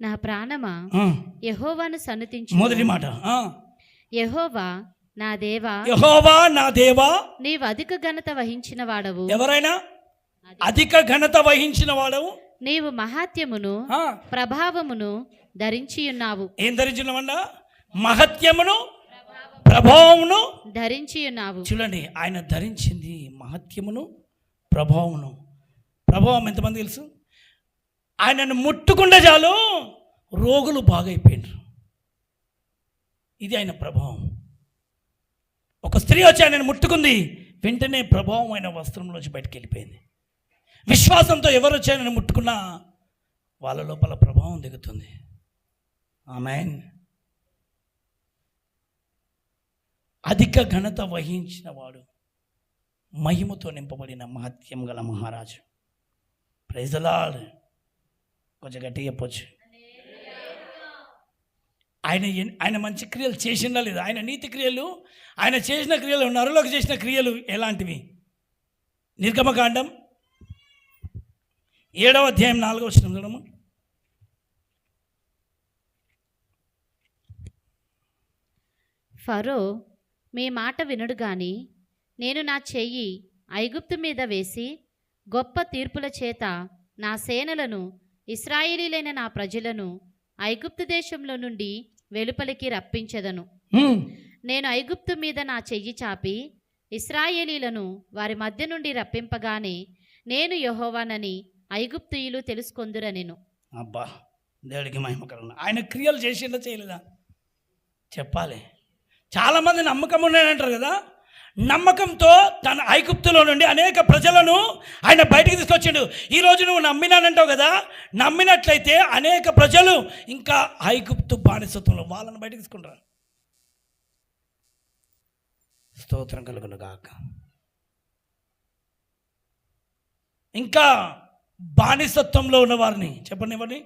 నా ప్రాణమా యెహోవాను సన్నుతించు. మొదటి మాట, యెహోవా నా దేవా, యెహోవా నా దేవా, నీవు అధిక ఘనత వహించిన వాడవు. ఎవరైనా అధిక ఘనత వహించిన వాడవు. నీవు మహాత్యమును ప్రభావమును ధరించి ఉన్నావు. ఏం ధరించి ఉన్నావన్నా? మహత్యమును ప్రభావమును ధరించి ఉన్నావు. చూడండి, ఆయన ధరించింది మహత్యమును ప్రభావమును. ప్రభావం ఎంతమంది తెలుసు? ఆయనను ముట్టుకుంటే చాలు రోగులు బాగైపోయినారు. ఇది ఆయన ప్రభావం. ఒక స్త్రీ వచ్చి ఆయనను ముట్టుకుంది, వెంటనే ప్రభావం ఆయన వస్త్రంలోంచి బయటకు వెళ్ళిపోయింది. విశ్వాసంతో ఎవరు వచ్చి ఆయనను ముట్టుకున్నా వాళ్ళ లోపల ప్రభావం దిగుతుంది. ఆమేన్. అధిక ఘనత వహించిన వాడు, మహిమతో నింపబడిన మహత్యం గల మహారాజు. Praise the Lord. కొంచెం గట్టిగా చెప్పొచ్చు. ఆయన మంచి క్రియలు చేసిందా లేదా? ఆయన నీతి క్రియలు, ఆయన చేసిన క్రియలు, నరులకు చేసిన క్రియలు ఎలాంటివి? నిర్గమకాండం 7వ అధ్యాయం 4వ వచనం చూడము. ఫరో మీ మాట వినుడు గాని నేను నా చెయ్యి ఐగుప్తు మీద వేసి గొప్ప తీర్పుల చేత నా సేనలను ఇశ్రాయేలీలైన నా ప్రజలను ఐగుప్తు దేశంలో నుండి వెలుపలికి రప్పించెదను. నేను ఐగుప్తు మీద నా చెయ్యి చాపి ఇశ్రాయేలీలను వారి మధ్య నుండి రప్పింపగానే నేను యెహోవానని ఐగుప్తీయులు తెలుసుకొందురనెను. అబ్బా, దేవుడికి మహిమ కలుగును. ఆయన క్రియలు చేసిందా చేయలేదా చెప్పాలి. చాలామంది నమ్మకం ఉన్నాయంటారు కదా, నమ్మకంతో తన ఐగుప్తులో నుండి అనేక ప్రజలను ఆయన బయటికి తీసుకొచ్చిండు. ఈరోజు నువ్వు నమ్మినానంటావు కదా, నమ్మినట్లయితే అనేక ప్రజలు ఇంకా ఐగుప్తు బానిసత్వంలో వాళ్ళని బయటికి తీసుకుంటారు. స్తోత్రం కలుగును గాక. ఇంకా బానిసత్వంలో ఉన్న వారిని చెప్పండి, ఎవరిని?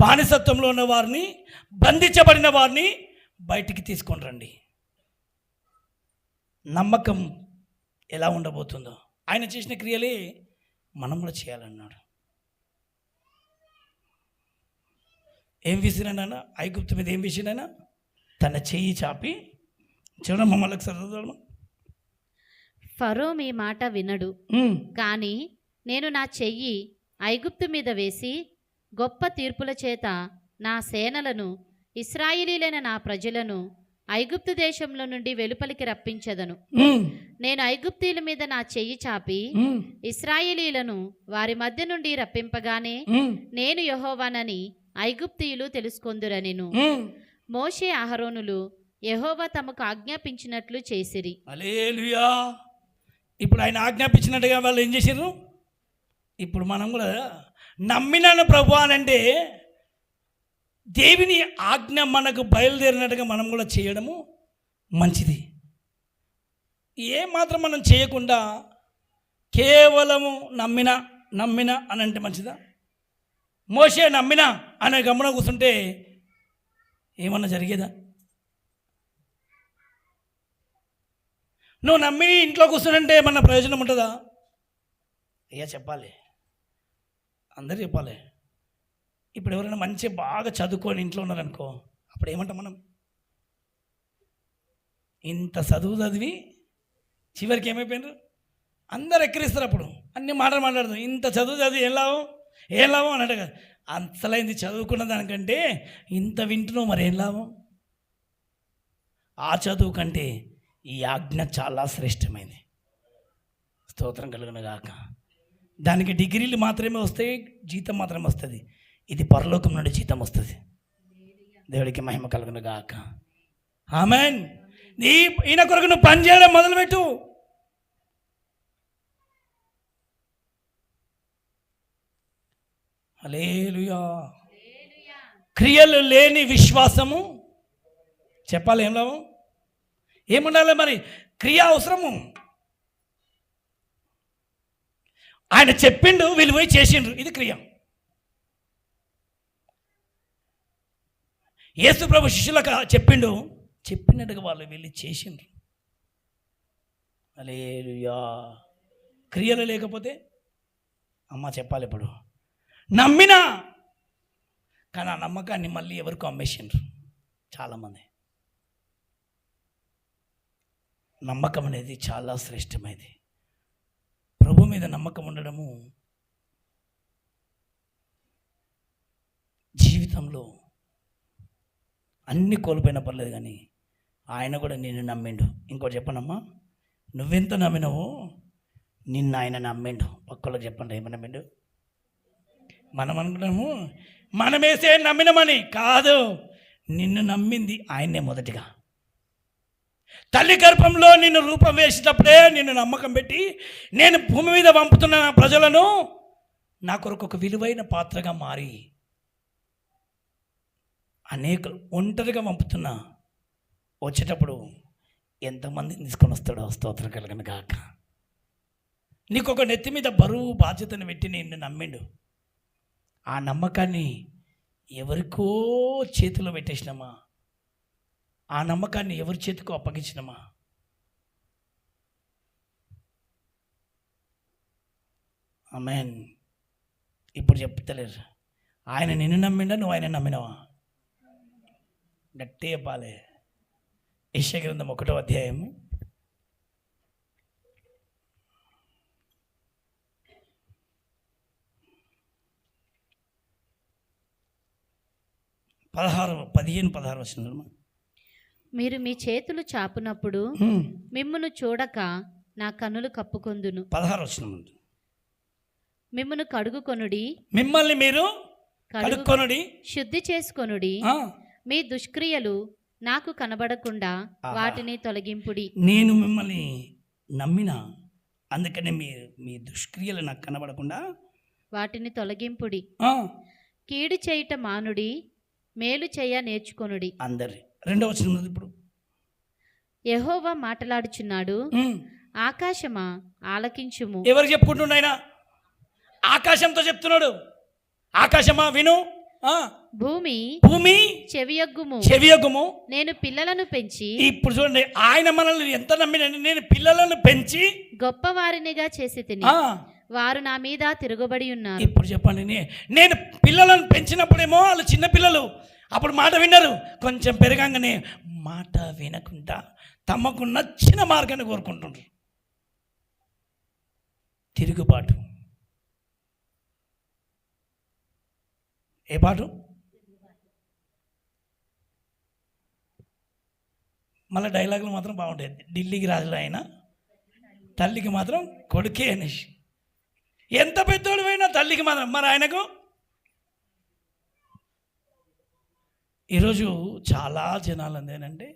బానిసత్వంలో ఉన్న వారిని, బంధించబడిన వారిని బయటికి తీసుకొని రండి. నమ్మకం ఎలా ఉండబోతుందో ఆయన చేసిన క్రియలే మనం కూడా చేయాలన్నాడు. ఏం విసిరానైనా ఐగుప్తు మీద ఏం విసిరానైనా తన చెయ్యి చాపి చూడమ్మ, మళ్ళీ చదువుదాము. ఫరో మీ మాట వినడు కానీ నేను నా చెయ్యి ఐగుప్తు మీద వేసి గొప్ప తీర్పుల చేత నా సేనలను ఇశ్రాయేలీలైన నా ప్రజలను ఐగుప్తు దేశంలో నుండి వెలుపలికి రప్పించెదను. నేను ఐగుప్తీయుల మీద నా చెయ్యి చాపి ఇశ్రాయేలీలను వారి మధ్య నుండి రప్పింపగానే నేను యెహోవానని ఐగుప్తీయులు తెలుసుకొందురనెను. మోషే అహరోనులు యెహోవా తమకు ఆజ్ఞాపించినట్లు చేసిరి. హల్లెలూయా. ఇప్పుడు ఆయన ఆజ్ఞాపించినట్టుగా వాళ్ళు ఏం చేశారు? ఇప్పుడు మనం కూడా నమ్మినాను ప్రభు అనంటే దేవుని ఆజ్ఞ మనకు బయలుదేరినట్టుగా మనం కూడా చేయడము మంచిది. ఏమాత్రం మనం చేయకుండా కేవలము నమ్మిన అని అంటే మంచిదా? మోషే నమ్మిన అనే గమనం కూర్చుంటే ఏమన్నా జరిగేదా? నువ్వు నమ్మి ఇంట్లో కూర్చుంటే ఏమన్నా ప్రయోజనం ఉంటుందా? అయ్యా చెప్పాలి, అందరూ చెప్పాలి. ఇప్పుడు ఎవరైనా మంచిగా బాగా చదువుకొని ఇంట్లో ఉన్నారనుకో, అప్పుడు ఏమంటాం మనం? ఇంత చదివి చివరికి ఏమైపోయినారు? అందరు ఎక్కిరిస్తారు. అప్పుడు అన్ని మాటలు మాట్లాడతాం. ఇంత చదివి ఏం లాభం అన్నట్టు కదా. అసలైంది చదువుకున్న దానికంటే ఇంత వింటున్నావు, మరి ఏం లాభం? ఆ చదువు కంటే ఈ ఆజ్ఞ చాలా శ్రేష్టమైంది. స్తోత్రం కలుగును గాక. దానికి డిగ్రీలు మాత్రమే వస్తాయి, జీతం మాత్రమే వస్తుంది. ఇది పరలోకం నుండి జీతం వస్తుంది. దేవుడికి మహిమ కలుగును గాక. ఆమేన్. ఈయన కొరకు నువ్వు పని చేయడం మొదలుపెట్టు. హల్లెలూయా. క్రియలు లేని విశ్వాసము చెప్పాలి ఏం లాభం? ఏముండాలి మరి? క్రియ అవసరము. ఆయన చెప్పిండు, వీళ్ళు పోయి చేసిండ్రు, ఇది క్రియ. యేసు ప్రభు శిష్యులకు చెప్పిండు, చెప్పినట్టుగా వాళ్ళు వెళ్ళి చేసిండ్రు. హల్లెలూయా. క్రియలు లేకపోతే అమ్మ చెప్పాలి. ఇప్పుడు నమ్మినా కానీ ఆ నమ్మకాన్ని మళ్ళీ ఎవరికో అమ్మేసిండ్రు చాలామంది. నమ్మకం అనేది చాలా శ్రేష్టమైనది. ప్రభు మీద నమ్మకం ఉండడము జీవితంలో అన్నీ కోల్పోయినా పర్లేదు, కానీ ఆయన కూడా నిన్ను నమ్మిండు. ఇంకోటి చెప్పనమ్మా, నువ్వెంత నమ్మినావో నిన్ను ఆయన నమ్మిండు. పక్కలో చెప్పండి, ఏమని నమ్మిండు? మనం అనుకున్నాము మనమేసే నమ్మినమని కాదు, నిన్ను నమ్మింది ఆయన్నే మొదటిగా. తల్లి గర్భంలో నిన్ను రూపం వేసేటప్పుడే నిన్ను నమ్మకం పెట్టి నేను భూమి మీద పంపుతున్న నా ప్రజలను నా కొరకు ఒక విలువైన పాత్రగా మారి అనేక ఒంటరిగా పంపుతున్నా, వచ్చేటప్పుడు ఎంతమందిని తీసుకొని వస్తాడో. స్తోత్రం కలుగును గాక. నీకు ఒక నెత్తి మీద బరువు బాధ్యతను పెట్టి నిన్ను నమ్మిండు. ఆ నమ్మకాన్ని ఎవరికో చేతిలో పెట్టేసినామా? ఆ నమ్మకాన్ని ఎవరి చేతికో అప్పగించినామా? ఆమేన్. ఇప్పుడు చెప్తలేరు. ఆయన నిన్ను నమ్మిండా, నువ్వు ఆయన నమ్మినావా? గట్టి చెప్పాలి. యెషయా గ్రంథం 1వ అధ్యాయము 15-16 వచనాలు. మీరు మీ చేతులు చాపునప్పుడు మిమ్మును చూడక నా కన్నులు కప్పుకొందును. 16 వచనం. మిమ్మును కడుగుకొనుడి, మిమ్మల్ని మీరు కడుక్కొనుడి, శుద్ధి చేసుకొనుడి. మీ దుష్క్రియలు నాకు కనబడకుండా వాటిని తొలగింపుడి. నేను మిమ్మల్ని నమ్మిన, అందుకని మీ దుష్క్రియలు నాకు కనబడకుండా వాటిని తొలగింపుడి. కీడు చేయుట మానుడి, మేలు చేయ నేర్చుకొనుడి. అందరి 2వ వచనం. ఇప్పుడు యెహోవా మాటలాడుచున్నాడు, ఆకాశమా ఆలకించుము. ఎవరు చెప్పుకుంటున్నాడు ఆయన? ఆకాశంతో చెప్తున్నాడు. ఆకాశమా విను, భూమి భూమి చెవియొగ్గుము. నేను పిల్లలను పెంచి, ఇప్పుడు చూడండి, ఆయన మనల్ని ఎంత నమ్మినండి. నేను పిల్లలను పెంచి గొప్పవారినిగా చేసి తిని వారు నా మీద తిరగబడి ఉన్నారు. ఇప్పుడు చెప్పండి, నేను పిల్లలను పెంచినప్పుడేమో వాళ్ళు చిన్న పిల్లలు, అప్పుడు మాట విన్నారు. కొంచెం పెరగంగానే మాట వినకుండా తమకు నచ్చిన మార్గాన్ని కోరుకుంటుండ్రు. తిరుగుబాటు. ఏ పాటు? మళ్ళీ డైలాగులు మాత్రం బాగుంటాయి. ఢిల్లీకి రాజులు అయినా తల్లికి మాత్రం కొడుకే అనేసి. ఎంత పెద్దోడు అయినా తల్లికి మాత్రం. మరి ఆయనకు ఈరోజు చాలా జనాలు అందేనంటే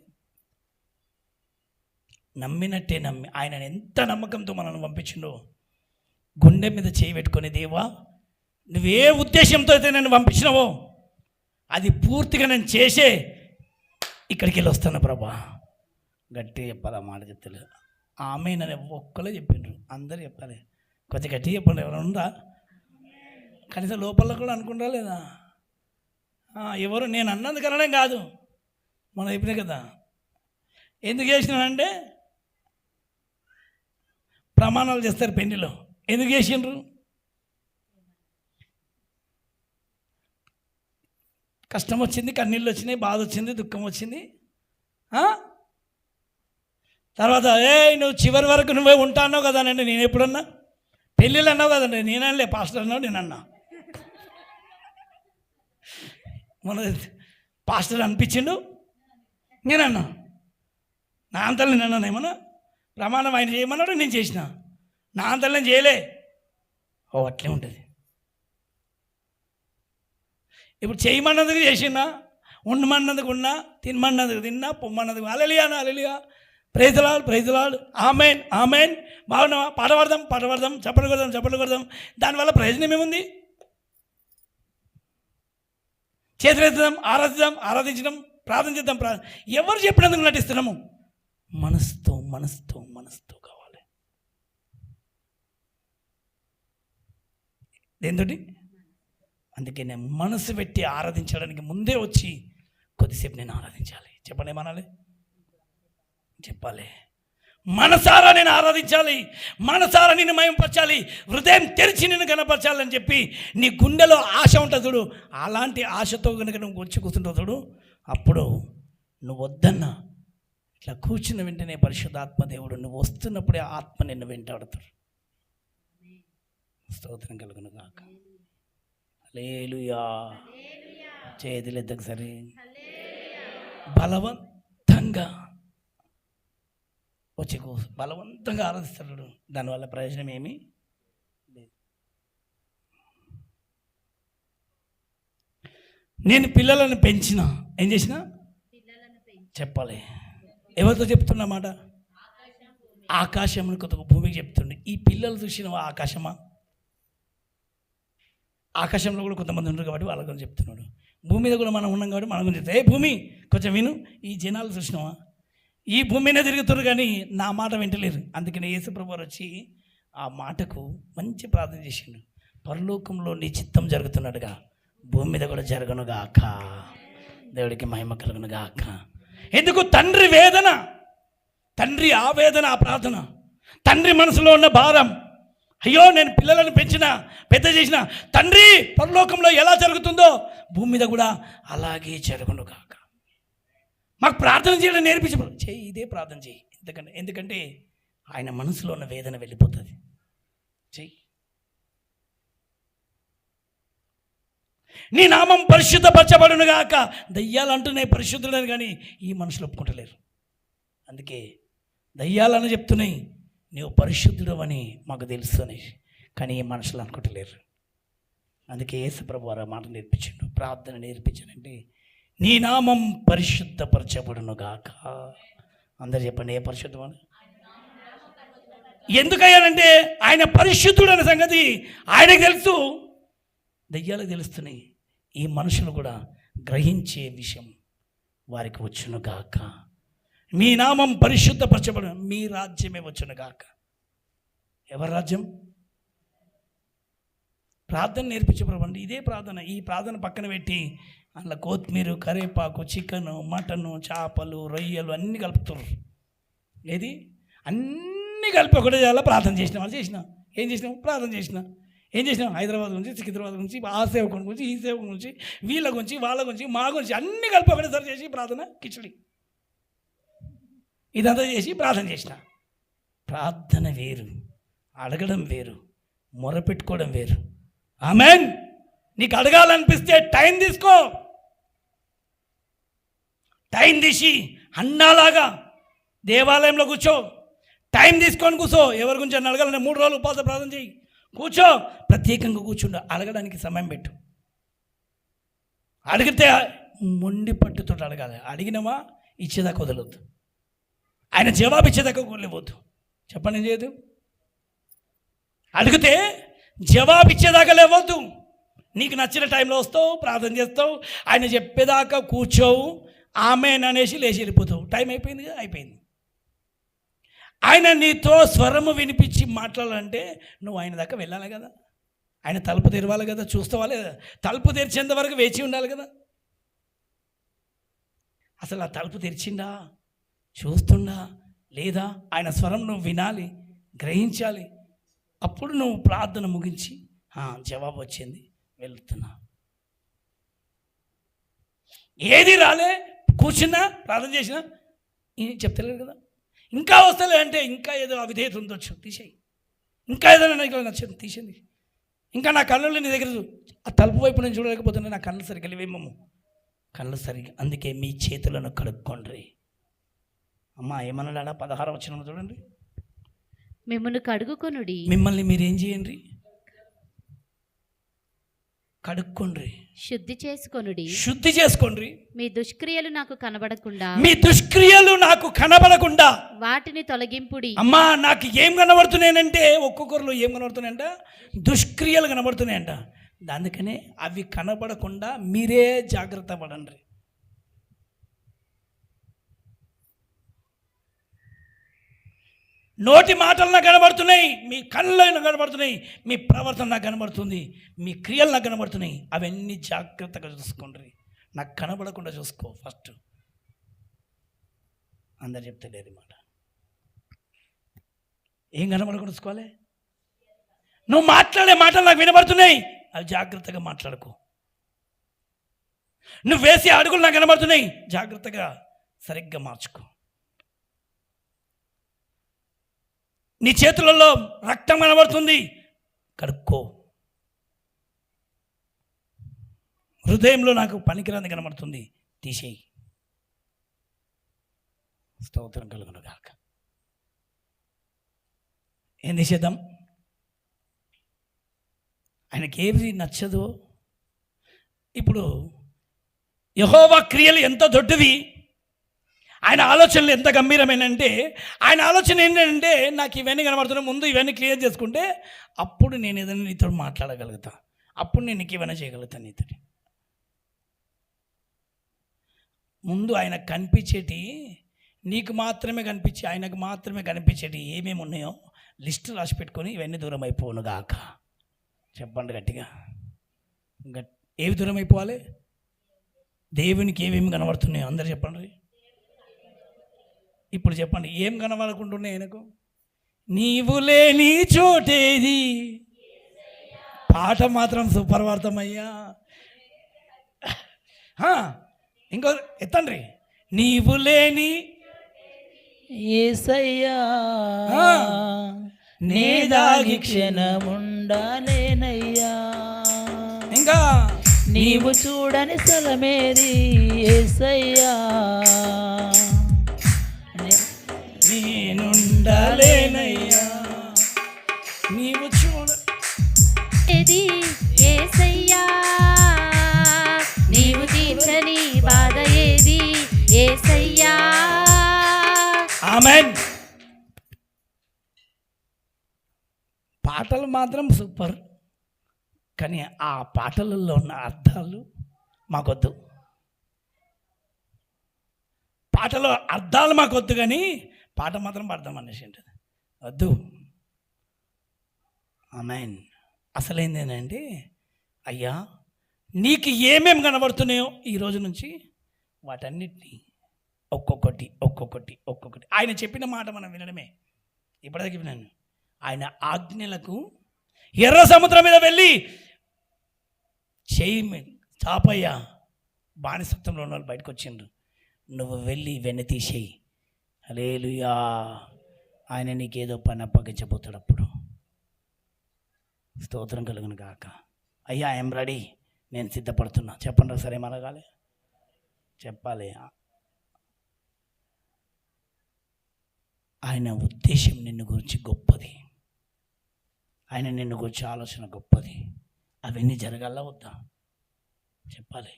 నమ్మినట్టే నమ్మి, ఆయన ఎంత నమ్మకంతో మనల్ని పంపించిండో గుండె మీద చేయి పెట్టుకొని, దేవా నువ్వే ఉద్దేశంతో అయితే నన్ను పంపించినావో అది పూర్తిగా నేను చేసే ఇక్కడికి వెళ్ళి వస్తాను ప్రభా. గట్టి చెప్పాలి. ఆ మాట చెప్తలేదు. ఆమె నన్ను ఒక్కలే చెప్పిండ్రు, అందరూ చెప్పాలి. కొంచెం గట్టి చెప్పండి. ఎవరైనా ఉందా? కనీసం లోపల కూడా అనుకుంటా లేదా? ఎవరు నేను అన్నందుకు అనడం కాదు, మనం చెప్పినా కదా. ఎందుకు చేసినానంటే ప్రమాణాలు చేస్తారు పెళ్లిలో. ఎందుకు చేసిండ్రు? కష్టం వచ్చింది, కన్నీళ్ళు వచ్చినాయి, బాధ వచ్చింది, దుఃఖం వచ్చింది. తర్వాత నువ్వు చివరి వరకు నువ్వే ఉంటా అన్నావు కదానండి. నేను ఎప్పుడన్నా పెళ్ళిళ్ళు అన్నావు కదండి. నేనలే పాస్టర్ అన్నావు, నేనన్నా. మన పాస్టర్ అనిపించిండు, నేనన్నా. నా అంతలో నేను అన్నాను. ఏమన్నా ప్రమాణం ఆయన చేయమన్నాడు, నేను చేసిన. నా అంతలో నేను చేయలే. అట్లే ఉంటుంది. ఇప్పుడు చేయమన్నందుకు చేసినా, ఉండమన్నందుకు ఉన్నా, తినమన్నందుకు తిన్నా, పొమ్మన్నందుకు హల్లెలూయా, ప్రైజ్లాడ్, ఆమెన్. బాగున్నావా? పాట పాడదాం, చప్పట్లు కొడదాం. దానివల్ల ప్రయోజనం ఏముంది? చేతులెత్తుదాం, ఆరాధించడం, ప్రార్థన చేద్దాం. ఎవరు చెప్పినందుకు నటిస్తున్నాము? మనసుతో కావాలి. దేంతోటి? అందుకే నేను మనసు పెట్టి ఆరాధించడానికి ముందే వచ్చి కొద్దిసేపు నేను ఆరాధించాలి. చెప్పండి, ఏమనాలి? చెప్పాలి. మనసారా నేను ఆరాధించాలి, మనసారా నిన్ను మహిమపరచాలి, హృదయం తెరిచి నిన్ను కనపరచాలని చెప్పి నీ గుండెలో ఆశ ఉంటుంది చూడు. అలాంటి ఆశతో కనుక నువ్వు వచ్చి కూర్చుంటావు చూడు, అప్పుడు నువ్వు వద్దన్నా ఇట్లా కూర్చున్న వెంటనే పరిశుద్ధాత్మ దేవుడు నువ్వు వస్తున్నప్పుడే ఆత్మ నిన్ను వెంటాడుతాడు. స్తోత్రం కలుగును గాక. హల్లెలూయా. చేతులెత్తకు సరే. బలవంతంగా వచ్చి బలవంతంగా ఆరాధిస్తాడు. దానివల్ల ప్రయోజనం ఏమీ లేదు. నేను పిల్లలను పెంచిన, ఏం చేసిన చెప్పాలి. ఎవరితో చెప్తున్నా మాట? ఆకాశమును కొత్త భూమికి చెప్తుండే. ఈ పిల్లలు చూసిన ఆకాశమా? ఆకాశంలో కూడా కొంతమంది ఉంటారు కాబట్టి వాళ్ళ గురించి చెప్తున్నాడు. భూమి మీద కూడా మనం ఉన్నాం కాబట్టి మన గురించి చెప్తాం. భూమి కొంచెం విను. ఈ జనాలు చూసినావా? ఈ భూమి మీద తిరుగుతారు కానీ నా మాట వింటలేరు. అందుకని యేసుప్రభు వచ్చి ఆ మాటకు మంచి ప్రార్థన చేసిండు. పరలోకంలో నీ చిత్తం జరుగుతున్నట్టుగా భూమి మీద కూడా జరగను గాక. దేవుడికి మహిమ కలుగును గాక. ఎందుకు? తండ్రి వేదన, తండ్రి ఆవేదన, ఆ ప్రార్థన, తండ్రి మనసులో ఉన్న భారం, అయ్యో నేను పిల్లలను పెంచిన పెద్ద చేసిన తండ్రి పరలోకంలో ఎలా జరుగుతుందో భూమి మీద కూడా అలాగే జరుగును కాక. మాకు ప్రార్థన చేయడం నేర్పించ చేయి, ఇదే ప్రార్థన చేయి. ఎందుకంటే ఆయన మనసులో ఉన్న వేదన వెళ్ళిపోతుంది. చెయ్యి. నీ నామం పరిశుద్ధపరచబడును గాక. దయ్యాలు అంటున్నాయి పరిశుద్ధులని, కానీ ఈ మనుషులు ఒప్పుకుంటలేరు. అందుకే దయ్యాలని చెప్తున్నాయి నీవు పరిశుద్ధుడు అని మాకు తెలుస్తుంది, కానీ ఈ మనుషులు అనుకుంటలేరు. అందుకే యేసుప్రభు వారు మాట నేర్పించిండు, ప్రార్థన నేర్పించానంటే నీ నామం పరిశుద్ధపరచబడును గాక. అందరు చెప్పండి, ఏ పరిశుద్ధం? ఎందుకయ్యానంటే ఆయన పరిశుద్ధుడు అనే సంగతి ఆయనకు తెలుసు, దయ్యాలకు తెలుస్తున్నాయి. ఈ మనుషులు కూడా గ్రహించే విషయం వారికి వచ్చును గాక. మీ నామం పరిశుద్ధపరచబడు, మీ రాజ్యమే వచ్చును గాక. ఎవరి రాజ్యం? ప్రార్థన నేర్పించే ప్రభు. ఇదే ప్రార్థన. ఈ ప్రార్థన పక్కన పెట్టి అందులో కొత్తిమీర, కరివేపాకు, చికెను, మటను, చేపలు, రొయ్యలు అన్నీ కలుపుతారు. ఏది అన్నీ కలిపి ఒకటే చేయాలా? ప్రార్థన చేసిన వాళ్ళు ఏం చేసినాం? ప్రార్థన ఏం చేసినాం? హైదరాబాద్ నుంచి, సికింద్రాబాద్ నుంచి, ఆ సేవకుని గురించి, ఈ సేవకుని గురించి, వీళ్ళ గురించి, వాళ్ళ గురించి, మా గురించి అన్నీ కలిపి ఒకటేసారి చేసి ప్రార్థన కిచడి ఇదంతా చేసి ప్రార్థన చేసిన. ప్రార్థన వేరు, అడగడం వేరు, మొరపెట్టుకోవడం వేరు. ఆమేన్. నీకు అడగాలనిపిస్తే టైం తీసుకో, టైం తీసి అన్నాలాగా దేవాలయంలో కూర్చో, టైం తీసుకొని కూర్చో. ఎవరి గురించి అని అడగాలని 3 రోజులు ఉపవాస ప్రార్థన చేయి, కూర్చో, ప్రత్యేకంగా కూర్చుండు. అడగడానికి సమయం పెట్టు. అడిగితే మొండి పట్టుతో అడగాలి. అడిగినవా ఇచ్చేదాకా వదలొద్దు, ఆయన జవాబు ఇచ్చేదాకా వదిలేవద్దు. చెప్పండి, ఏం చేయదు? అడిగితే జవాబు ఇచ్చేదాకా లేవద్దు. నీకు నచ్చిన టైంలో వస్తావు, ప్రార్థన చేస్తావు, ఆయన చెప్పేదాకా కూర్చోవు, ఆమెన్ అనేసి లేచి వెళ్ళిపోతావు. టైం అయిపోయింది కదా, అయిపోయింది. ఆయన నీతో స్వరము వినిపించి మాట్లాడాలంటే నువ్వు ఆయన దాకా వెళ్ళాలి కదా, ఆయన తలుపు తెరవాలి కదా, చూస్తావా లేదా? తలుపు తెరిచేంత వరకు వేచి ఉండాలి కదా. అసలు ఆ తలుపు తెరిచిండా, చూస్తుండా లేదా? ఆయన స్వరం నువ్వు వినాలి, గ్రహించాలి. అప్పుడు నువ్వు ప్రార్థన ముగించి జవాబు వచ్చింది, వెళ్తున్నా. ఏది రాలే, కూర్చున్నా, ప్రార్థన చేసినా చెప్తలేదు కదా. ఇంకా వస్తలే అంటే ఇంకా ఏదో అవిధేయత ఉండొచ్చు, తీసేయి. ఇంకా ఏదో నాకు నచ్చదు, తీసేది. ఇంకా నా కళ్ళు నీ దగ్గర ఆ తలుపు వైపు నేను చూడలేకపోతున్నా, నా కళ్ళు సరిగ్గా లేవేమో, కళ్ళు సరిగ్గా. అందుకే మీ చేతులను కడుక్కోండి. అమ్మా ఏమన్నాడా? 16వ వచనం చూడండి. మిమ్మల్ని కడుగుకొనుడి. మిమ్మల్ని మీరేం చేయండి? కడుక్కోండి, శుద్ధి చేసుకొనుడి. శుద్ధి చేసుకోండి. మీ దుష్క్రియలు నాకు కనబడకుండా, మీ దుష్క్రియలు నాకు కనబడకుండా వాటిని తొలగింపుడి. అమ్మా నాకు ఏం కనబడుతున్నాయంటే, ఒక్కొక్కరిలో ఏం కనబడుతున్నాయంట? దుష్క్రియలు కనబడుతున్నాయంట. అందుకనే అవి కనబడకుండా మీరే జాగ్రత్త పడండి. నోటి మాటలు నాకు కనబడుతున్నాయి, మీ కళ్ళు నాకు కనబడుతున్నాయి, మీ ప్రవర్తన నాకు కనబడుతుంది, మీ క్రియలు నాకు కనబడుతున్నాయి. అవన్నీ జాగ్రత్తగా చూసుకోండి. నాకు కనబడకుండా చూసుకో ఫస్ట్. అందరు చెప్తలేరు మాట. ఏం కనబడకుండా చూసుకోవాలి? నువ్వు మాట్లాడే మాటలు నాకు వినబడుతున్నాయి, అవి జాగ్రత్తగా మాట్లాడుకో. నువ్వు వేసే అడుగులు నాకు కనబడుతున్నాయి, జాగ్రత్తగా సరిగ్గా మార్చుకో. నీ చేతులలో రక్తం కనబడుతుంది, కడుక్కో. హృదయంలో నాకు పనికిరాంది కనబడుతుంది, తీసేయి. స్తోత్రం కలుగును గాక. ఏం తీసేద్దాం? ఆయనకి ఏది నచ్చదో. ఇప్పుడు యెహోవా క్రియలు ఎంత దొడ్డివి, ఆయన ఆలోచనలు ఎంత గంభీరమైనంటే, ఆయన ఆలోచన ఏంటంటే నాకు ఇవన్నీ కనబడుతున్నాయి, ముందు ఇవన్నీ క్లియర్ చేసుకుంటే అప్పుడు నేను ఏదైనా నీతో మాట్లాడగలుగుతా, అప్పుడు నేను నీకు ఏమైనా చేయగలుగుతాను. నీతో ముందు ఆయన కనిపించేటి, నీకు మాత్రమే కనిపించి ఆయనకు మాత్రమే కనిపించేటి ఏమేమి ఉన్నాయో లిస్టు రాసి పెట్టుకొని ఇవన్నీ దూరం అయిపోను గాక. చెప్పండి గట్టిగా. ఏవి దూరం అయిపోవాలి? దేవునికి ఏమేమి కనబడుతున్నాయో అందరు చెప్పండి. ఇప్పుడు చెప్పండి, ఏం కనబడకుంటున్నాయి ఆయనకు? నీవు లేని చోటేది. పాట మాత్రం సూపర్ వాడతామయ్యా. ఇంకో ఎత్తండ్రి. నీవు లేని యేసయ్యా నే దాగి క్షణముండాలేనయ్యా. ఇంకా నీవు చూడని స్థలమేది యేసయ్యా. నేనుండాలేనయ్యా. నీవు చూడ ఏది యేసయ్యా, నీవు తీర్చని బాధ ఏది యేసయ్యా. ఆమెన్. పాటలు మాత్రం సూపర్, కానీ ఆ పాటలలో ఉన్న అర్థాలు మాకొద్దు. పాటలో అర్థాలు మాకొద్దు, కానీ పాట మాత్రం పాడదాం అనేసి ఉంటుంది వద్దు. ఆమెన్. అసలేందేనంటే అయ్యా నీకు ఏమేమి కనబడుతున్నాయో ఈ రోజు నుంచి వాటన్నిటినీ ఒక్కొక్కటి ఒక్కొక్కటి ఒక్కొక్కటి ఆయన చెప్పిన మాట మనం వినడమే. ఇప్పటిదాకా విన్నాను. ఆయన ఆజ్ఞలకు ఎర్ర సముద్రం మీద వెళ్ళి చేయి చాపయ్యా, బానిసత్వంలో ఉన్న వాళ్ళు బయటకు వచ్చిండ్రు, నువ్వు వెళ్ళి వెన్న తీసేయి. హల్లెలూయా. ఆయన నీకేదో పని అప్పగించబోతాడు. అప్పుడు స్తోత్రం కలుగును గాక. అయ్యా ఐఎమ్ రెడీ, నేను సిద్ధపడుతున్నా. చెప్పండి సరే మనగాలి చెప్పాలి. ఆయన ఉద్దేశం నిన్ను గురించి గొప్పది, ఆయన నిన్ను గురించి ఆలోచన గొప్పది. అవన్నీ జరగాల వద్దా చెప్పాలి.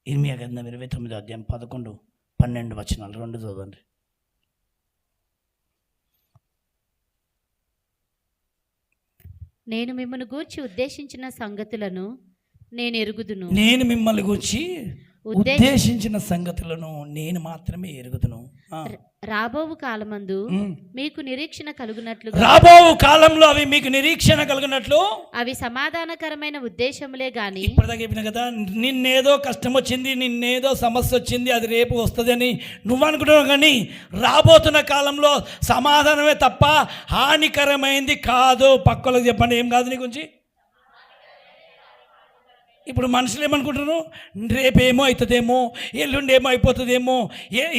ఇర్మియా గ్రంథం 29వ అధ్యాయం 11, 12 వచనాలు 2 చదవండి. నేను మిమ్మల్ని గూర్చి ఉద్దేశించిన సంగతులను నేను ఎరుగుదును. నేను మిమ్మల్ని గురించి ఉద్దేశించిన సంగతులను నేను మాత్రమే ఎరుగుదును. రాబోవు కాలమందు మీకు నిరీక్షణ కలుగునట్లు, రాబోవు కాలంలో అవి మీకు నిరీక్షణ కలుగునట్లు, అవి సమాధానకరమైన ఉద్దేశములే గాని. ఇప్పటిదాకా చెప్పిన కదా, నిన్నేదో కష్టం వచ్చింది, నిన్నేదో సమస్య వచ్చింది, అది రేపు వస్తుందని నువ్వు అనుకుంటున్నావు, కానీ రాబోతున్న కాలంలో సమాధానమే తప్ప హానికరమైంది కాదు. పక్కలకు చెప్పండి, ఏం కాదు నీ గురించి. ఇప్పుడు మనుషులు ఏమనుకుంటున్నారు, రేపేమో అవుతుందేమో, ఎల్లుండి ఏమో అయిపోతుందేమో,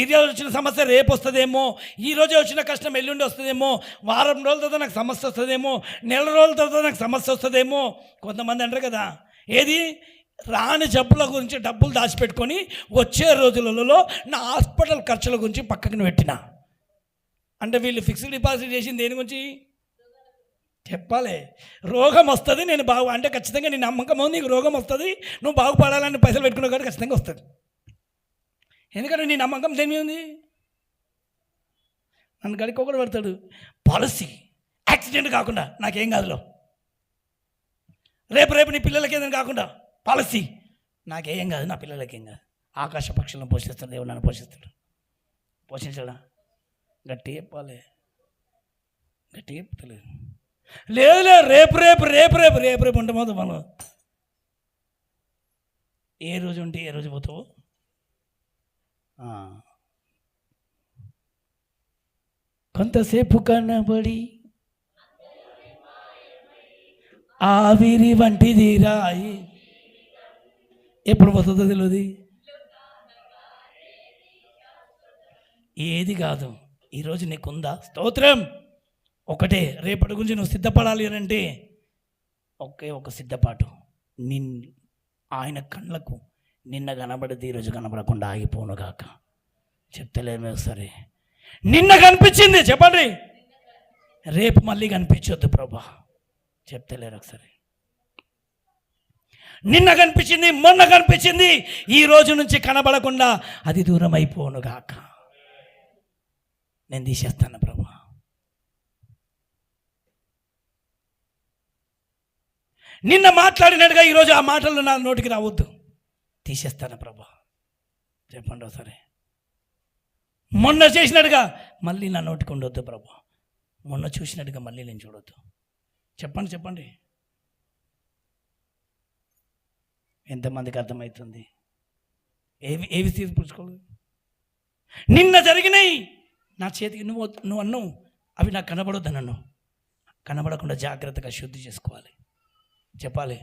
ఈరోజు వచ్చిన సమస్య రేపు వస్తుందేమో, ఈరోజే వచ్చిన కష్టం ఎల్లుండి వస్తుందేమో, వారం రోజుల తర్వాత నాకు సమస్య వస్తుందేమో, నెల రోజుల తర్వాత నాకు సమస్య వస్తుందేమో. కొంతమంది అంటారు కదా, ఏది రాని జబ్బుల గురించి డబ్బులు దాచిపెట్టుకొని వచ్చే రోజులలో నా హాస్పిటల్ ఖర్చుల గురించి పక్కన పెట్టిన. అంటే వీళ్ళు ఫిక్స్డ్ డిపాజిట్ చేసింది దేని గురించి చెప్పాలి. రోగం వస్తుంది, నేను అంటే ఖచ్చితంగా నీ నమ్మకం నీకు రోగం వస్తుంది, నువ్వు బాగుపడాలని పైసలు పెట్టుకున్నావు కాబట్టి ఖచ్చితంగా వస్తుంది. ఎందుకంటే నీ నమ్మకం దేని ఉంది. నన్ను గడికి ఒకటి పడతాడు, పాలసీ యాక్సిడెంట్ కాకుండా నాకేం కాదులో, రేపు నీ పిల్లలకి ఏదైనా కాకుండా పాలసీ నాకేం కాదు, నా పిల్లలకి ఏం కాదు. ఆకాశ పక్షులను పోషిస్తాడు దేవుడు, నన్ను పోషిస్తాడు. పోషించాడా? గట్టి చెప్పాలి, గట్టి చెప్తలేదు. లేదు రేపు రేపు రేపు రేపు రేపు రేపు ఉంటే మాత్రం మనం ఏ రోజు ఉంటే ఏ రోజు పోతావు. కొంతసేపు కనబడి ఆవిరి వంటిది రాయి, ఎప్పుడు పోతుందో తెలియదు. ఏది కాదు, ఈరోజు నీకుందా? స్తోత్రం. ఒకటే, రేపటి గురించి నువ్వు సిద్ధపడాలి అని అంటే ఒకే ఒక సిద్ధపాటు. ఆయన కళ్ళకు నిన్న కనబడితే ఈరోజు కనబడకుండా ఆగిపోను గాక. చెప్తలేమే సరే, నిన్న కనిపించింది చెప్పండి, రేపు మళ్ళీ కనిపించొద్దు ప్రభా. చెప్తలేరు ఒకసారి. నిన్న కనిపించింది, మొన్న కనిపించింది, ఈ రోజు నుంచి కనబడకుండా అది దూరం అయిపోను గాక. నేను తీసేస్తాను ప్రభా. నిన్న మాట్లాడినట్టుగా ఈరోజు ఆ మాటలు నా నోటికి రావద్దు, తీసేస్తాను ప్రభా. చెప్పండి ఒకసారి. మొన్న చేసినట్టుగా మళ్ళీ నా నోటికి ఉండొద్దు ప్రభా. మొన్న చూసినట్టుగా మళ్ళీ నేను చూడొద్దు. చెప్పండి చెప్పండి. ఎంతమందికి అర్థమవుతుంది? ఏవి తీర్పుచ్చుకోలేదు. నిన్న జరిగినాయి నా చేతికి, నువ్వు అన్నావు అవి నాకు కనబడొద్దు నన్ను, కనబడకుండా జాగ్రత్తగా శుద్ధి చేసుకోవాలి. చెప్పాలి,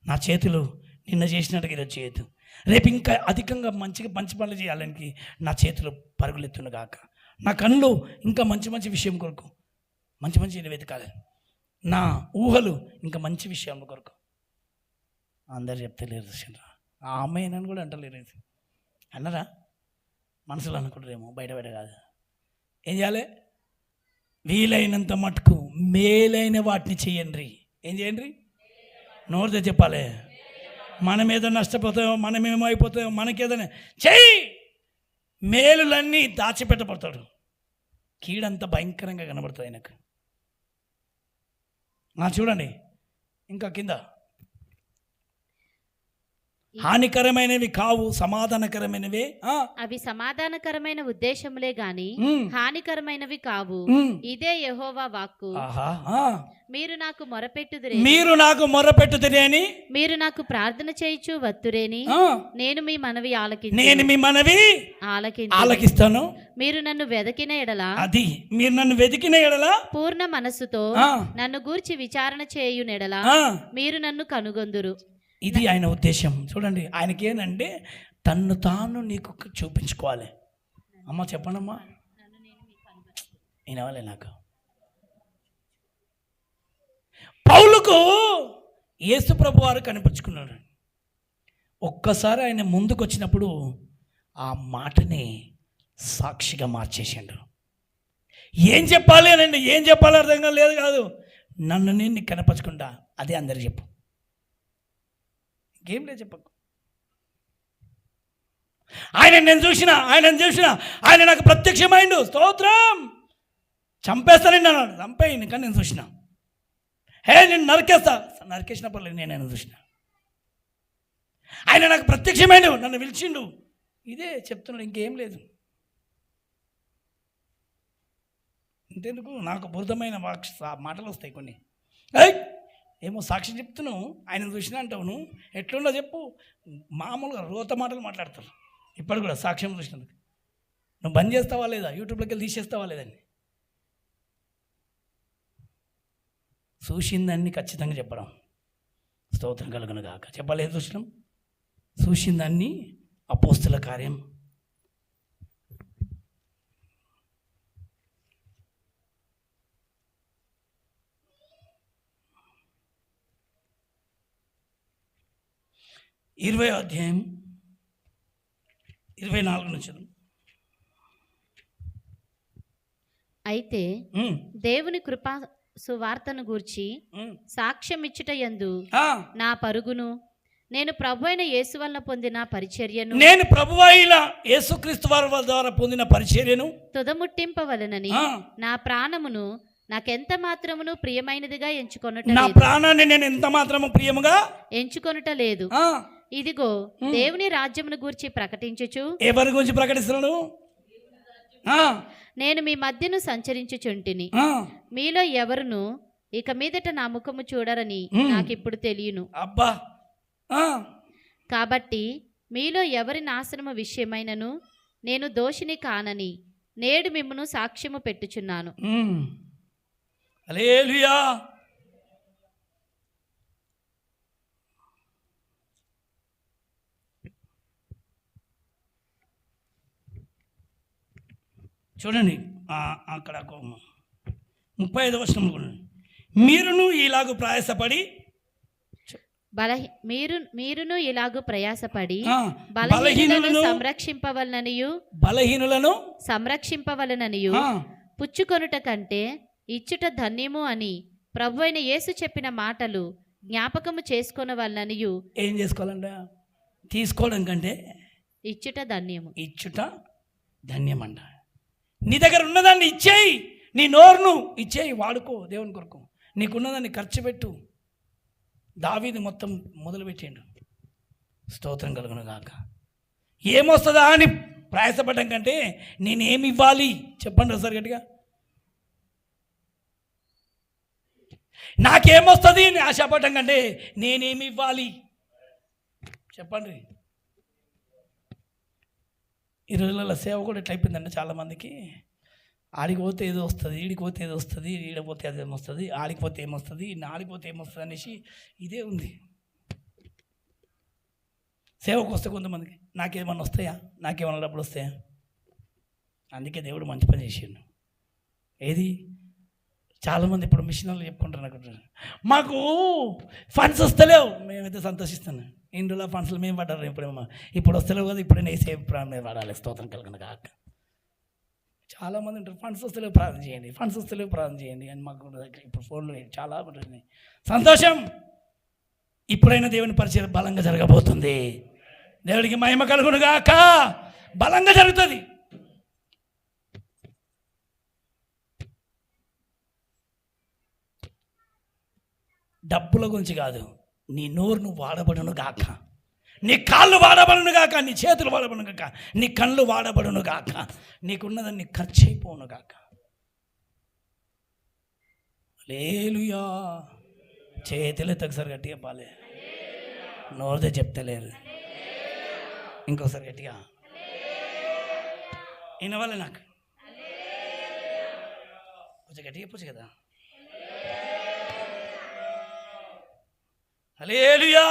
నా చేతులు నిన్న చేసినట్టుగా ఈరోజు చేయొద్దు, రేపు ఇంకా అధికంగా మంచి పనులు చేయాలని నా చేతులు పరుగులెత్తును గాక. నా కళ్ళు ఇంకా మంచి విషయం కొరకు మంచి వెతకాలి. నా ఊహలు ఇంకా మంచి విషయం కొరకు. అందరు చెప్తలేరు చూసిండ్రా, ఆ అమ్మాయి నన్ను కూడా అంటలేరు. అన్నరా మనసులో అనుకుంటారేమో, బయట కాదు. ఏం చేయాలి? వీలైనంత మటుకు మేలైన వాటిని చేయండి. ఏం చేయండి? నోటితో చెప్పాలి. మనం ఏదో నష్టపోతామో, మనమేమో అయిపోతామో, మనకేదైనా చెయ్యి. మేలులన్నీ దాచిపెట్టబడతాడు. కీడంతా భయంకరంగా కనబడుతుంది ఆయనకు. చూడండి ఇంకా కింద, హానికరమైనవి కావు, సమాధానకరమైనవే. అవి సమాధానకరమైన ఉద్దేశములే గాని హానికరమైనవి కావు. ఇదే యెహోవా వాక్కు. మీరు నాకు మొరపెట్టుదురే, మీరు నాకు మొరపెట్టుదురేని, మీరు నాకు ప్రార్థన చేయుచు వత్తురేని, నేను మీ మనవి ఆలకిస్తాను. మీరు నన్ను వెదకిన ఎడల, అది మీరు నన్ను వెతికిన ఎడల, పూర్ణ మనస్సుతో నన్ను గూర్చి విచారణ చేయునెడల మీరు నన్ను కనుగొందురు. ఇది ఆయన ఉద్దేశం. చూడండి, ఆయనకేనంటే తన్ను తాను నీకు చూపించుకోవాలి. అమ్మ చెప్పండమ్మా, వినవాలి. నాకు పౌలుకు యేసు ప్రభు వారు కనిపించుకున్నాడు. ఒక్కసారి ఆయన ముందుకు వచ్చినప్పుడు ఆ మాటని సాక్షిగా మార్చేసిండు. ఏం చెప్పాలి అనండి, ఏం చెప్పాలి అర్థంగా లేదు కాదు. నన్ను నేను నీకు కనపరచుకుంటా, అదే అందరికి చెప్పు. ఇంకేం లేదు చెప్పకు. నేను చూసిన ఆయన నాకు ప్రత్యక్షమైండు, స్తోత్రం. చంపేస్తానండి అన్నాడు, చంపేయండి, కానీ నేను చూసిన. నేను నరికేసిన పర్లేదు, నేను చూసిన. ఆయన నాకు ప్రత్యక్షమైండు, నన్ను పిలిచిండు. ఇదే చెప్తున్నాడు, ఇంకేం లేదు. ఇంతెందుకు, నాకు బురదమైన మాటలు వస్తాయి కొన్ని. ఏమో సాక్ష్యం చెప్తున్నావు, ఆయన చూసినా అంటావు, నువ్వు ఎట్లుండో చెప్పు. మామూలుగా రోత మాటలు మాట్లాడతారు ఇప్పుడు కూడా. సాక్ష్యం చూసినందుకు నువ్వు బంద్ చేస్తావా లేదా, యూట్యూబ్లోకి వెళ్ళి తీసేస్తావా లేదని. చూసిందాన్ని ఖచ్చితంగా చెప్పడం, స్తోత్రం కలుగును గాక. చెప్పలేదు చూసినాం, చూసిందాన్ని. అపోస్తుల కార్యం 20వ అధ్యాయం 24 నుంచి. అయితే దేవుని కృపా సువార్తను గూర్చి సాక్ష్యం ఇచ్చుట యందు నా పరుగును, నేను ప్రభు అయిన యేసు వలన పొందిన పరిచర్యను, నేను ప్రభు అయిన యేసుక్రీస్తు వారి ద్వారా పొందిన పరిచర్యను తుదముట్టింపవలెనని నా ప్రాణమును నాకెంత మాత్రమును ప్రియమైనదిగా ఎంచుకొనుట, నా ప్రాణాన్ని నేను ఎంత మాత్రము ప్రియముగా ఎంచుకొనుట లేదు. ఇదిగో దేవుని రాజ్యమును గూర్చి ప్రకటించుచు. ఎవరి గురించి ప్రకటిస్తున్నాడు? నేను మీ మధ్యను సంచరించుచుంటిని, మీలో ఎవరును ఇక మీదట నా ముఖము చూడరని నాకిప్పుడు తెలియను. అబ్బా, కాబట్టి మీలో ఎవరి నాశనము విషయమైనను నేను దోషిని కానని నేడు మిమ్మును సాక్ష్యము పెట్టుచున్నాను. హల్లెలూయా. చూడండి అక్కడ 35వ వచనం కూడా, మీరును ఇలాగూ ప్రయాసపడి మీరును ఇలాగూ ప్రయాసపడి బలహీనులను సంరక్షింపవలననియు పుచ్చుకొనుట కంటే ఇచ్చుట ధన్యము అని ప్రభువైన యేసు చెప్పిన మాటలు జ్ఞాపకము చేసుకొనవలననియు. ఏం చేసుకోవాలంట? తీసుకోవడం కంటే ఇచ్చుట ధన్యము. ఇచ్చుట ధన్యమంట. నీ దగ్గర ఉన్నదాన్ని ఇచ్చేయి, నీ నోరును ఇచ్చేయి, వాడుకో దేవుని కొరకు. నీకున్నదాన్ని ఖర్చు పెట్టు. దావీదు మొత్తం మొదలుపెట్టిండు. స్తోత్రం కలుగును గాక. ఏమొస్తుందా అని ప్రయాసపడడం కంటే నేనేమి ఇవ్వాలి చెప్పండి ఒకసారి గట్టిగా. నాకేమొస్తుంది అని ఆశపడడం కంటే నేనేమి ఇవ్వాలి చెప్పండి. ఈ రోజులలో సేవ కూడా ఎట్లా అయిపోయిందండి చాలామందికి. ఆడికి పోతే ఏదో వస్తుంది, ఈడికి పోతే ఏదో వస్తుంది, ఈడపోతే అదేమో వస్తుంది, ఆడికి ఏమొస్తుంది, ఆడిపోతే ఏమొస్తుంది అనేసి ఇదే ఉంది. సేవకు వస్తే కొంతమందికి నాకేమన్నా వస్తాయా, నాకేమన్నా డబ్బులు వస్తాయా? అందుకే దేవుడు మంచి పని చేసిండు. ఏది చాలామంది ఇప్పుడు మిషనర్లు చెప్పుకుంటారు, మాకు ఫండ్స్ వస్తలేవు. మేమైతే సంతోషిస్తున్నాం. ఇందులో ఫండ్స్లో మేము పడ్డారు, ఇప్పుడు వస్తలేవు కదా, ఇప్పుడు వేసే ప్రాణం పడాలి. స్తోత్రం కలుగును గాక. చాలామంది ఉంటారు, ఫండ్స్ వస్తలేవు ప్రార్థన చేయండి, ఫండ్స్ వస్తలేవు ప్రార్థన చేయండి అని మాకు ఇప్పుడు ఫోన్లో చాలా ఉంటుంది. సంతోషం. ఇప్పుడైనా దేవుని పరిచయం బలంగా జరగబోతుంది. దేవుడికి మహిమ కలుగును గాక. బలంగా జరుగుతుంది. డబ్బుల గురించి కాదు, నీ నోరు నువ్వు వాడబడును గాక, నీ కాళ్ళు వాడబడును గాక, నీ చేతులు వాడబడును గాక, నీ కళ్ళు వాడబడును గాక, నీకున్నదాన్ని ఖర్చు అయిపోను గాక. హల్లెలూయా. చేతులు ఒకసారి గట్టిగా పాలే, నోరుదే చెప్తలేరు. ఇంకోసారి గట్టిగా వినవాలి. నాకు కొంచెం గట్టిగా చెప్పచ్చు కదా. హల్లెలూయా.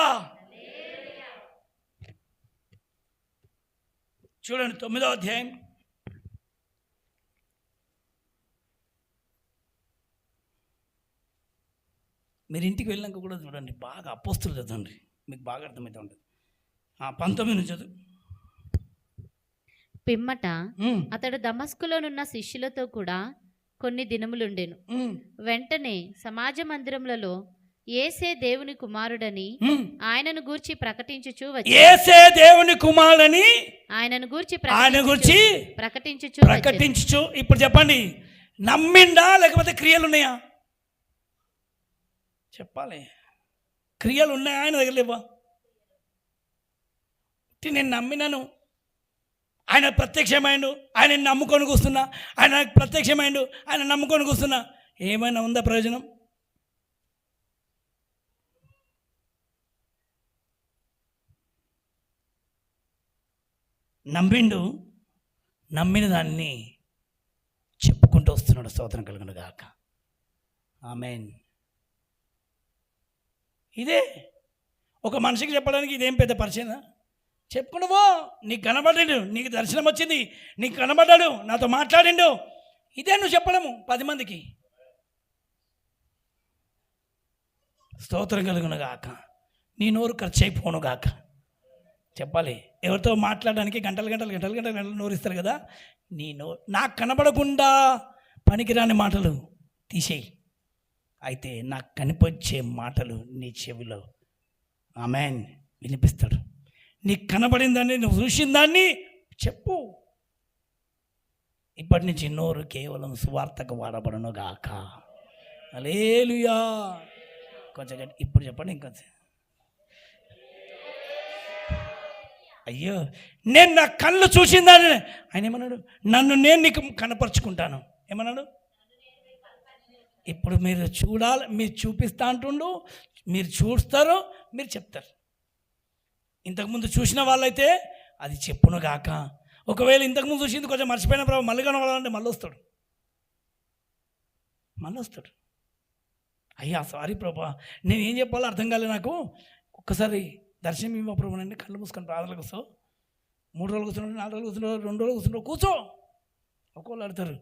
చూడండి 9వ అధ్యాయం మీరు ఇంటికి వెళ్ళినాక కూడా చూడండి, బాగా అపోస్తులు చదవండి, మీకు బాగా అర్థమవుతూ ఉంటుంది. 19 నుంచి చదువు. పిమ్మట అతడు దమస్కులోనున్న శిష్యులతో కూడా కొన్ని దినములుండెను. వెంటనే సమాజ మందిరములలో యేసే దేవుని కుమారుడని ఆయనను గూర్చి ప్రకటించుచు యేసే దేవుని కుమారుడని ఆయనను గూర్చి ప్రకటించుచు. ఇప్పుడు చెప్పండి, నమ్మిండా లేకపోతే క్రియలు ఉన్నాయా? చెప్పాలి. క్రియలు ఉన్నాయా ఆయన దగ్గర? లేవా? నేను నమ్మినాను, ఆయన ప్రత్యక్షమైండు, ఆయన నమ్ముకొని కూస్తున్నా, ఆయన ప్రత్యక్షమైండు, ఆయన నమ్ముకొని కూస్తున్నా, ఏమైనా ఉందా ప్రయోజనం? నమ్మిండు, నమ్మిన దాన్ని చెప్పుకుంటూ వస్తున్నాడు. స్తోత్రం కలుగును గాక. ఆమేన్. ఇదే ఒక మనిషికి చెప్పడానికి ఇదేం పెద్ద పరిచయం? చెప్పుకున్నావో, నీకు కనబడ్డాడు, నీకు దర్శనం వచ్చింది, నీకు కనబడ్డాడు, నాతో మాట్లాడిండు, ఇదే నువ్వు చెప్పడము 10 మందికి. స్తోత్రం కలుగును గాక. నీ నోరు ఖర్చు అయిపోను గాక. చెప్పాలి. ఎవరితో మాట్లాడడానికి గంటలు నోరు ఇస్తారు కదా, నీ నోరు నాకు కనబడకుండా పనికిరాని మాటలు తీసేయి. అయితే నాకు కనిపించే మాటలు నీ చెవిలో ఆమేన్ వినిపిస్తాడు. నీకు కనబడిన దాన్ని, నువ్వు చూసిన దాన్ని చెప్పు. ఇప్పటి నుంచి నోరు కేవలం సువార్తకు వాడబడను గాక. హల్లెలూయా. కొంచెం ఇప్పుడు చెప్పండి. ఇంకొంచెం. అయ్యో, నేను నా కళ్ళు చూసిందాన్ని, ఆయన ఏమన్నాడు? నన్ను నేను నీకు కనపరుచుకుంటాను. ఏమన్నాడు? ఇప్పుడు మీరు చూడాలి, మీరు చూపిస్తా అంటుండు, మీరు చూస్తారు, మీరు చెప్తారు. ఇంతకుముందు చూసిన వాళ్ళైతే అది చెప్పును గాక. ఒకవేళ ఇంతకుముందు చూసింది కొంచెం మర్చిపోయిన ప్రభావం మళ్ళీ కనబడాలంటే మళ్ళీ వస్తాడు. అయ్యా సారీ ప్రభా, నేను ఏం చెప్పాలో అర్థం కాలేదు నాకు, ఒక్కసారి దర్శనం ఇవ్వ ప్రభు. అంటే కళ్ళు మూసుకొని ప్రార్థనలకు వస్తావు. 3 రోజులు కూర్చున్నాడు, 4 రోజులు కూర్చున్నాడు, 2 రోజులు కూర్చున్నాడు, కూర్చో. ఒక్కోళ్ళు అడుగుతారు,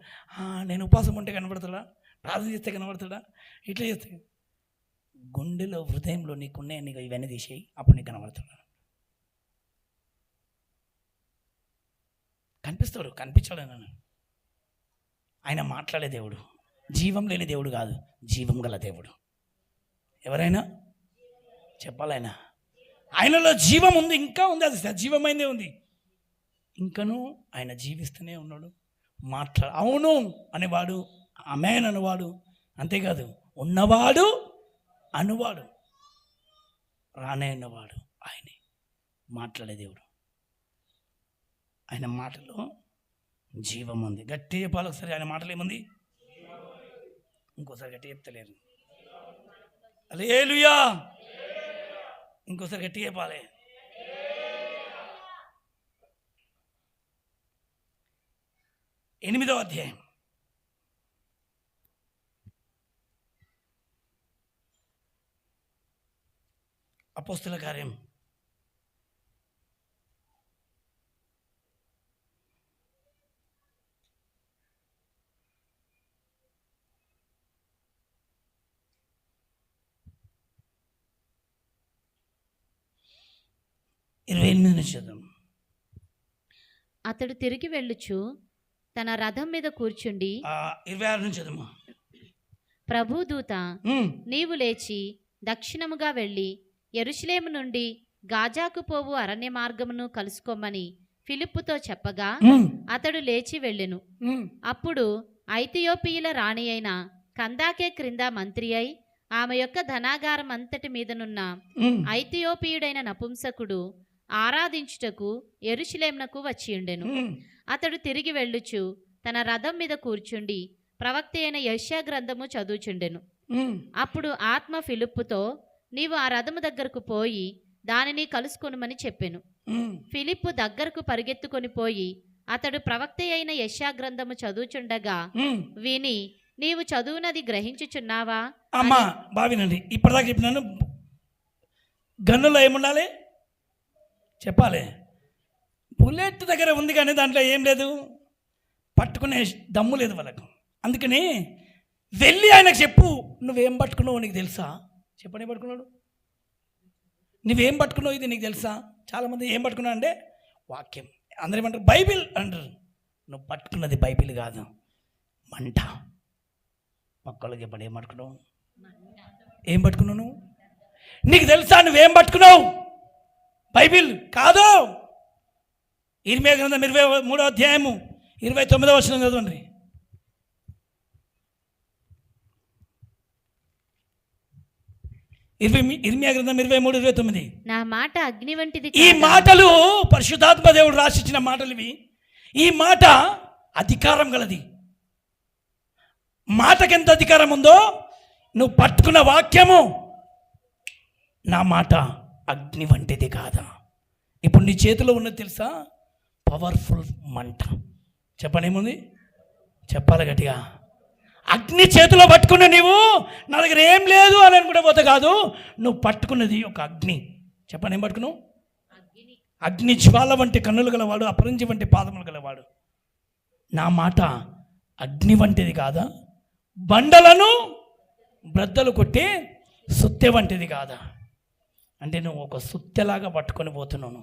నేను ఉపవాసం ఉంటే కనబడతాడా, ప్రార్థన చేస్తే కనబడతాడా, ఇట్లా చేస్తే. గుండెలో హృదయంలో నీకున్నాయి, నీకు ఇవన్నీ తీసేయి, అప్పుడు నీకు కనబడతాడు. కనిపించాడు నన్ను. ఆయన మాట్లాడే దేవుడు, జీవం లేని దేవుడు కాదు, జీవం గల దేవుడు. ఎవరైనా చెప్పాలి, ఆయనలో జీవం ఉంది, ఇంకా ఉంది, అది సజీవమైందే ఉంది. ఇంకనూ ఆయన జీవిస్తూనే ఉన్నాడు. అవును అనేవాడు, ఆమేన్ అనువాడు, అంతేకాదు ఉన్నవాడు అనువాడు, రానే ఉన్నవాడు ఆయనే. మాట్లాడే దేవుడు. ఆయన మాటలో జీవం ఉంది. గట్టి చెప్పాలి ఒకసారి, ఆయన మాటలు ఏముంది? ఇంకోసారి గట్టి చెప్తలేరు. హల్లెలూయా. ఇంకోసారి గట్టి చెప్పాలి. ఎనిమిదవ అధ్యాయం అపోస్తుల కార్యం 28 నుంచి చదువు. అతడు తిరిగి వెళ్ళుచు తన రథం మీద కూర్చుండి 26 నుంచి చదువు. ప్రభుదూత, నీవు లేచి దక్షిణముగా వెళ్ళి యెరూషలేము నుండి గాజాకు పోవు అరణ్య మార్గమును కలుసుకోమని ఫిలిప్పుతో చెప్పగా అతడు లేచి వెళ్ళెను. అప్పుడు ఐథియోపియుల రాణి అయిన కందాకే క్రింద మంత్రి అయి ఆమె యొక్క ధనాగారం అంతటి మీదనున్న ఐథియోపియుడైన నపుంసకుడు ఆరాధించుటకు యెరూషలేమునకు వచ్చియుండెను. అతడు తిరిగి వెళ్ళుచు తన రథం మీద కూర్చుండి ప్రవక్త అయిన యెషయా గ్రంథము చదువుచుండెను. అప్పుడు ఆత్మ ఫిలిప్పుతో, నీవు ఆ రథము దగ్గరకు పోయి దానిని కలుసుకొనుమని చెప్పెను. ఫిలిప్పు దగ్గరకు పరిగెత్తుకొని పోయి అతడు ప్రవక్త అయిన యెషయా గ్రంథము చదువుచుండగా విని, నీవు చదువునది గ్రహించుచున్నావా? అమ్మా బావినండి, ఇప్పటిదాకా చెప్పినాను. గన్నులో ఏముండాలి చెప్పాలి. బుల్లెట్ దగ్గర ఉంది కానీ దాంట్లో ఏం లేదు, పట్టుకునే దమ్ము లేదు వాళ్ళకు. అందుకని వెళ్ళి ఆయనకు చెప్పు, నువ్వేం పట్టుకున్నావు నీకు తెలుసా? చెప్పని పట్టుకున్నాడు, నువ్వేం పట్టుకున్నావు ఇది నీకు తెలుసా? చాలామంది ఏం పట్టుకున్నావు అంటే వాక్యం, అందరూ ఏమంటారు బైబిల్ అంటారు. నువ్వు పట్టుకున్నది బైబిల్ కాదు, మంట. పక్కలకి చెప్పండి, ఏం పట్టుకున్నావు? ఏం పట్టుకున్నావు నువ్వు? నీకు తెలుసా నువ్వేం పట్టుకున్నావు? బైబిల్ కాదు. ఇర్మియా గ్రంథం 23వ అధ్యాయము 29వ వచనం చదవండి. ఇర్మియా గ్రంథం 23:29. నా మాట అగ్ని వంటిది. ఈ మాటలు పరిశుద్ధాత్మ దేవుడు రాసిచ్చిన మాటలు ఇవి. ఈ మాట అధికారం గలది. మాటకెంత అధికారం ఉందో, నువ్వు పట్టుకున్న వాక్యము నా మాట అగ్ని వంటిది కాదా? ఇప్పుడు నీ చేతిలో ఉన్నది తెలుసా? పవర్ఫుల్ మంట. చెప్పండి, ఏముంది చెప్పాలి గట్టిగా. అగ్ని చేతిలో పట్టుకున్న నీవు నా దగ్గర ఏం లేదు అని అనుకుంటే పోతే కాదు, నువ్వు పట్టుకున్నది ఒక అగ్ని. చెప్పండి, ఏం పట్టుకున్నావు? అగ్ని జ్వాల వంటి కన్నులు గలవాడు, అపరంజి వంటి పాదములు గలవాడు. నా మాట అగ్ని వంటిది కాదా? బండలను బ్రద్దలు కొట్టి సుత్తె వంటిది కాదా? అంటే నువ్వు ఒక సుత్తెలాగా పట్టుకొని పోతున్నావు.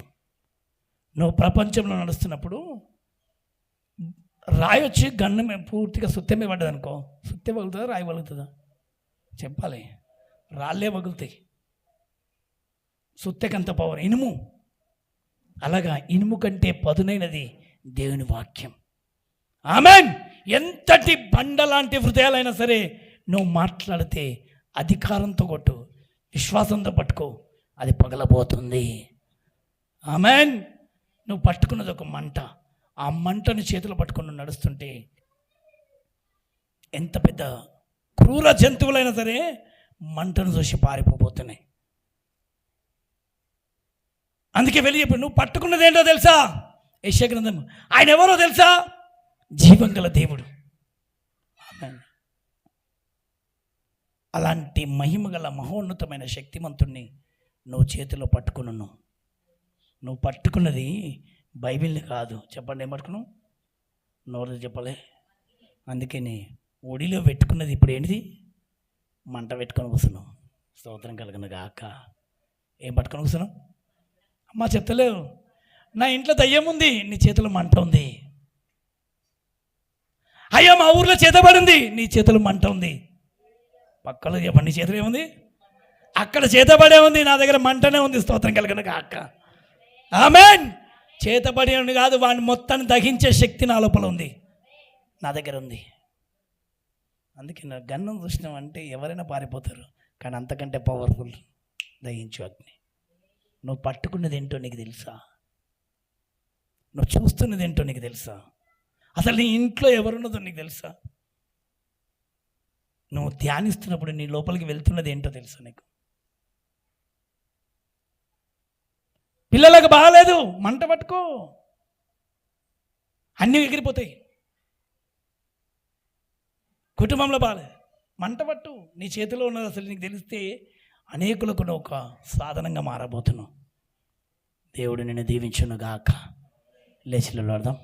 నువ్వు ప్రపంచంలో నడుస్తున్నప్పుడు రాయి వచ్చి గన్ను మేము పూర్తిగా సుత్తె మీద పడ్డది అనుకో, సుత్తె పగులుతుందా రాయి పగులుతుందా? చెప్పాలి. రాళ్ళే పగులుతాయి. సుత్తెకంత పవర్ ఇనుము. అలాగా ఇనుము కంటే పదునైనది దేవుని వాక్యం. ఆమెన్. ఎంతటి బండ లాంటి హృదయాలైనా సరే నువ్వు మాట్లాడితే అధికారంతో కొట్టు, విశ్వాసంతో పట్టుకో, అది పగలబోతుంది. ఆమెన్. నువ్వు పట్టుకున్నది ఒక మంట. ఆ మంటను చేతులు పట్టుకుని నడుస్తుంటే ఎంత పెద్ద క్రూర జంతువులైనా సరే మంటను చూసి పారిపోతున్నాయి. అందుకే వెళ్ళి చెప్పు, నువ్వు పట్టుకున్నది ఏంటో తెలుసా? యెషయా గ్రంథం. ఆయన ఎవరో తెలుసా? జీవం గల దేవుడు. అలాంటి మహిమ గల మహోన్నతమైన శక్తిమంతుణ్ణి నువ్వు చేతిలో పట్టుకున్నావు. నువ్వు పట్టుకున్నది బైబిల్ని కాదు. చెప్పండి, ఏం పట్టుకున్నావు? నోరు చెప్పలే. అందుకని ఒడిలో పెట్టుకున్నది ఇప్పుడు ఏంటిది? మంట పెట్టుకొని కూర్చున్నావు. స్తోత్రం కలుగును గాక. ఏం పట్టుకొని కూర్చున్నావు? అమ్మా చెప్తలేవు, నా ఇంట్లో దయ్యం ఉంది, నీ చేతిలో మంట ఉంది. అయ్యా మా ఊర్లో చేతబడింది, నీ చేతిలో మంట ఉంది. పక్కలో చెప్పండి, నీ చేతిలో ఏముంది? అక్కడ చేతబడే ఉంది, నా దగ్గర మంటనే ఉంది. స్తోత్రం కలుగును గాక. ఆమెన్. చేతబడి ఉంది కాదు, వాడిని మొత్తాన్ని దహించే శక్తి నా లోపల ఉంది, నా దగ్గర ఉంది. అందుకే నా గన్నం చూసినామంటే ఎవరైనా పారిపోతారు, కానీ అంతకంటే పవర్ఫుల్ దహించు అగ్ని. నువ్వు పట్టుకున్నది ఏంటో నీకు తెలుసా? నువ్వు చూస్తున్నది ఏంటో నీకు తెలుసా? అసలు నీ ఇంట్లో ఎవరున్నదో నీకు తెలుసా? నువ్వు ధ్యానిస్తున్నప్పుడు నీ లోపలికి వెళ్తున్నది ఏంటో తెలుసా నీకు? పిల్లలకు బాగాలేదు, మంట పట్టుకో, అన్నీ ఎగిరిపోతాయి. కుటుంబంలో బాగాలేదు, మంట పట్టు. నీ చేతిలో ఉన్నది అసలు నీకు తెలిస్తే అనేకులకు నువ్వు ఒక సాధనంగా మారబోతున్నావు. దేవుడు నిన్ను దీవించును గాక. లేచి నిలబడదాం.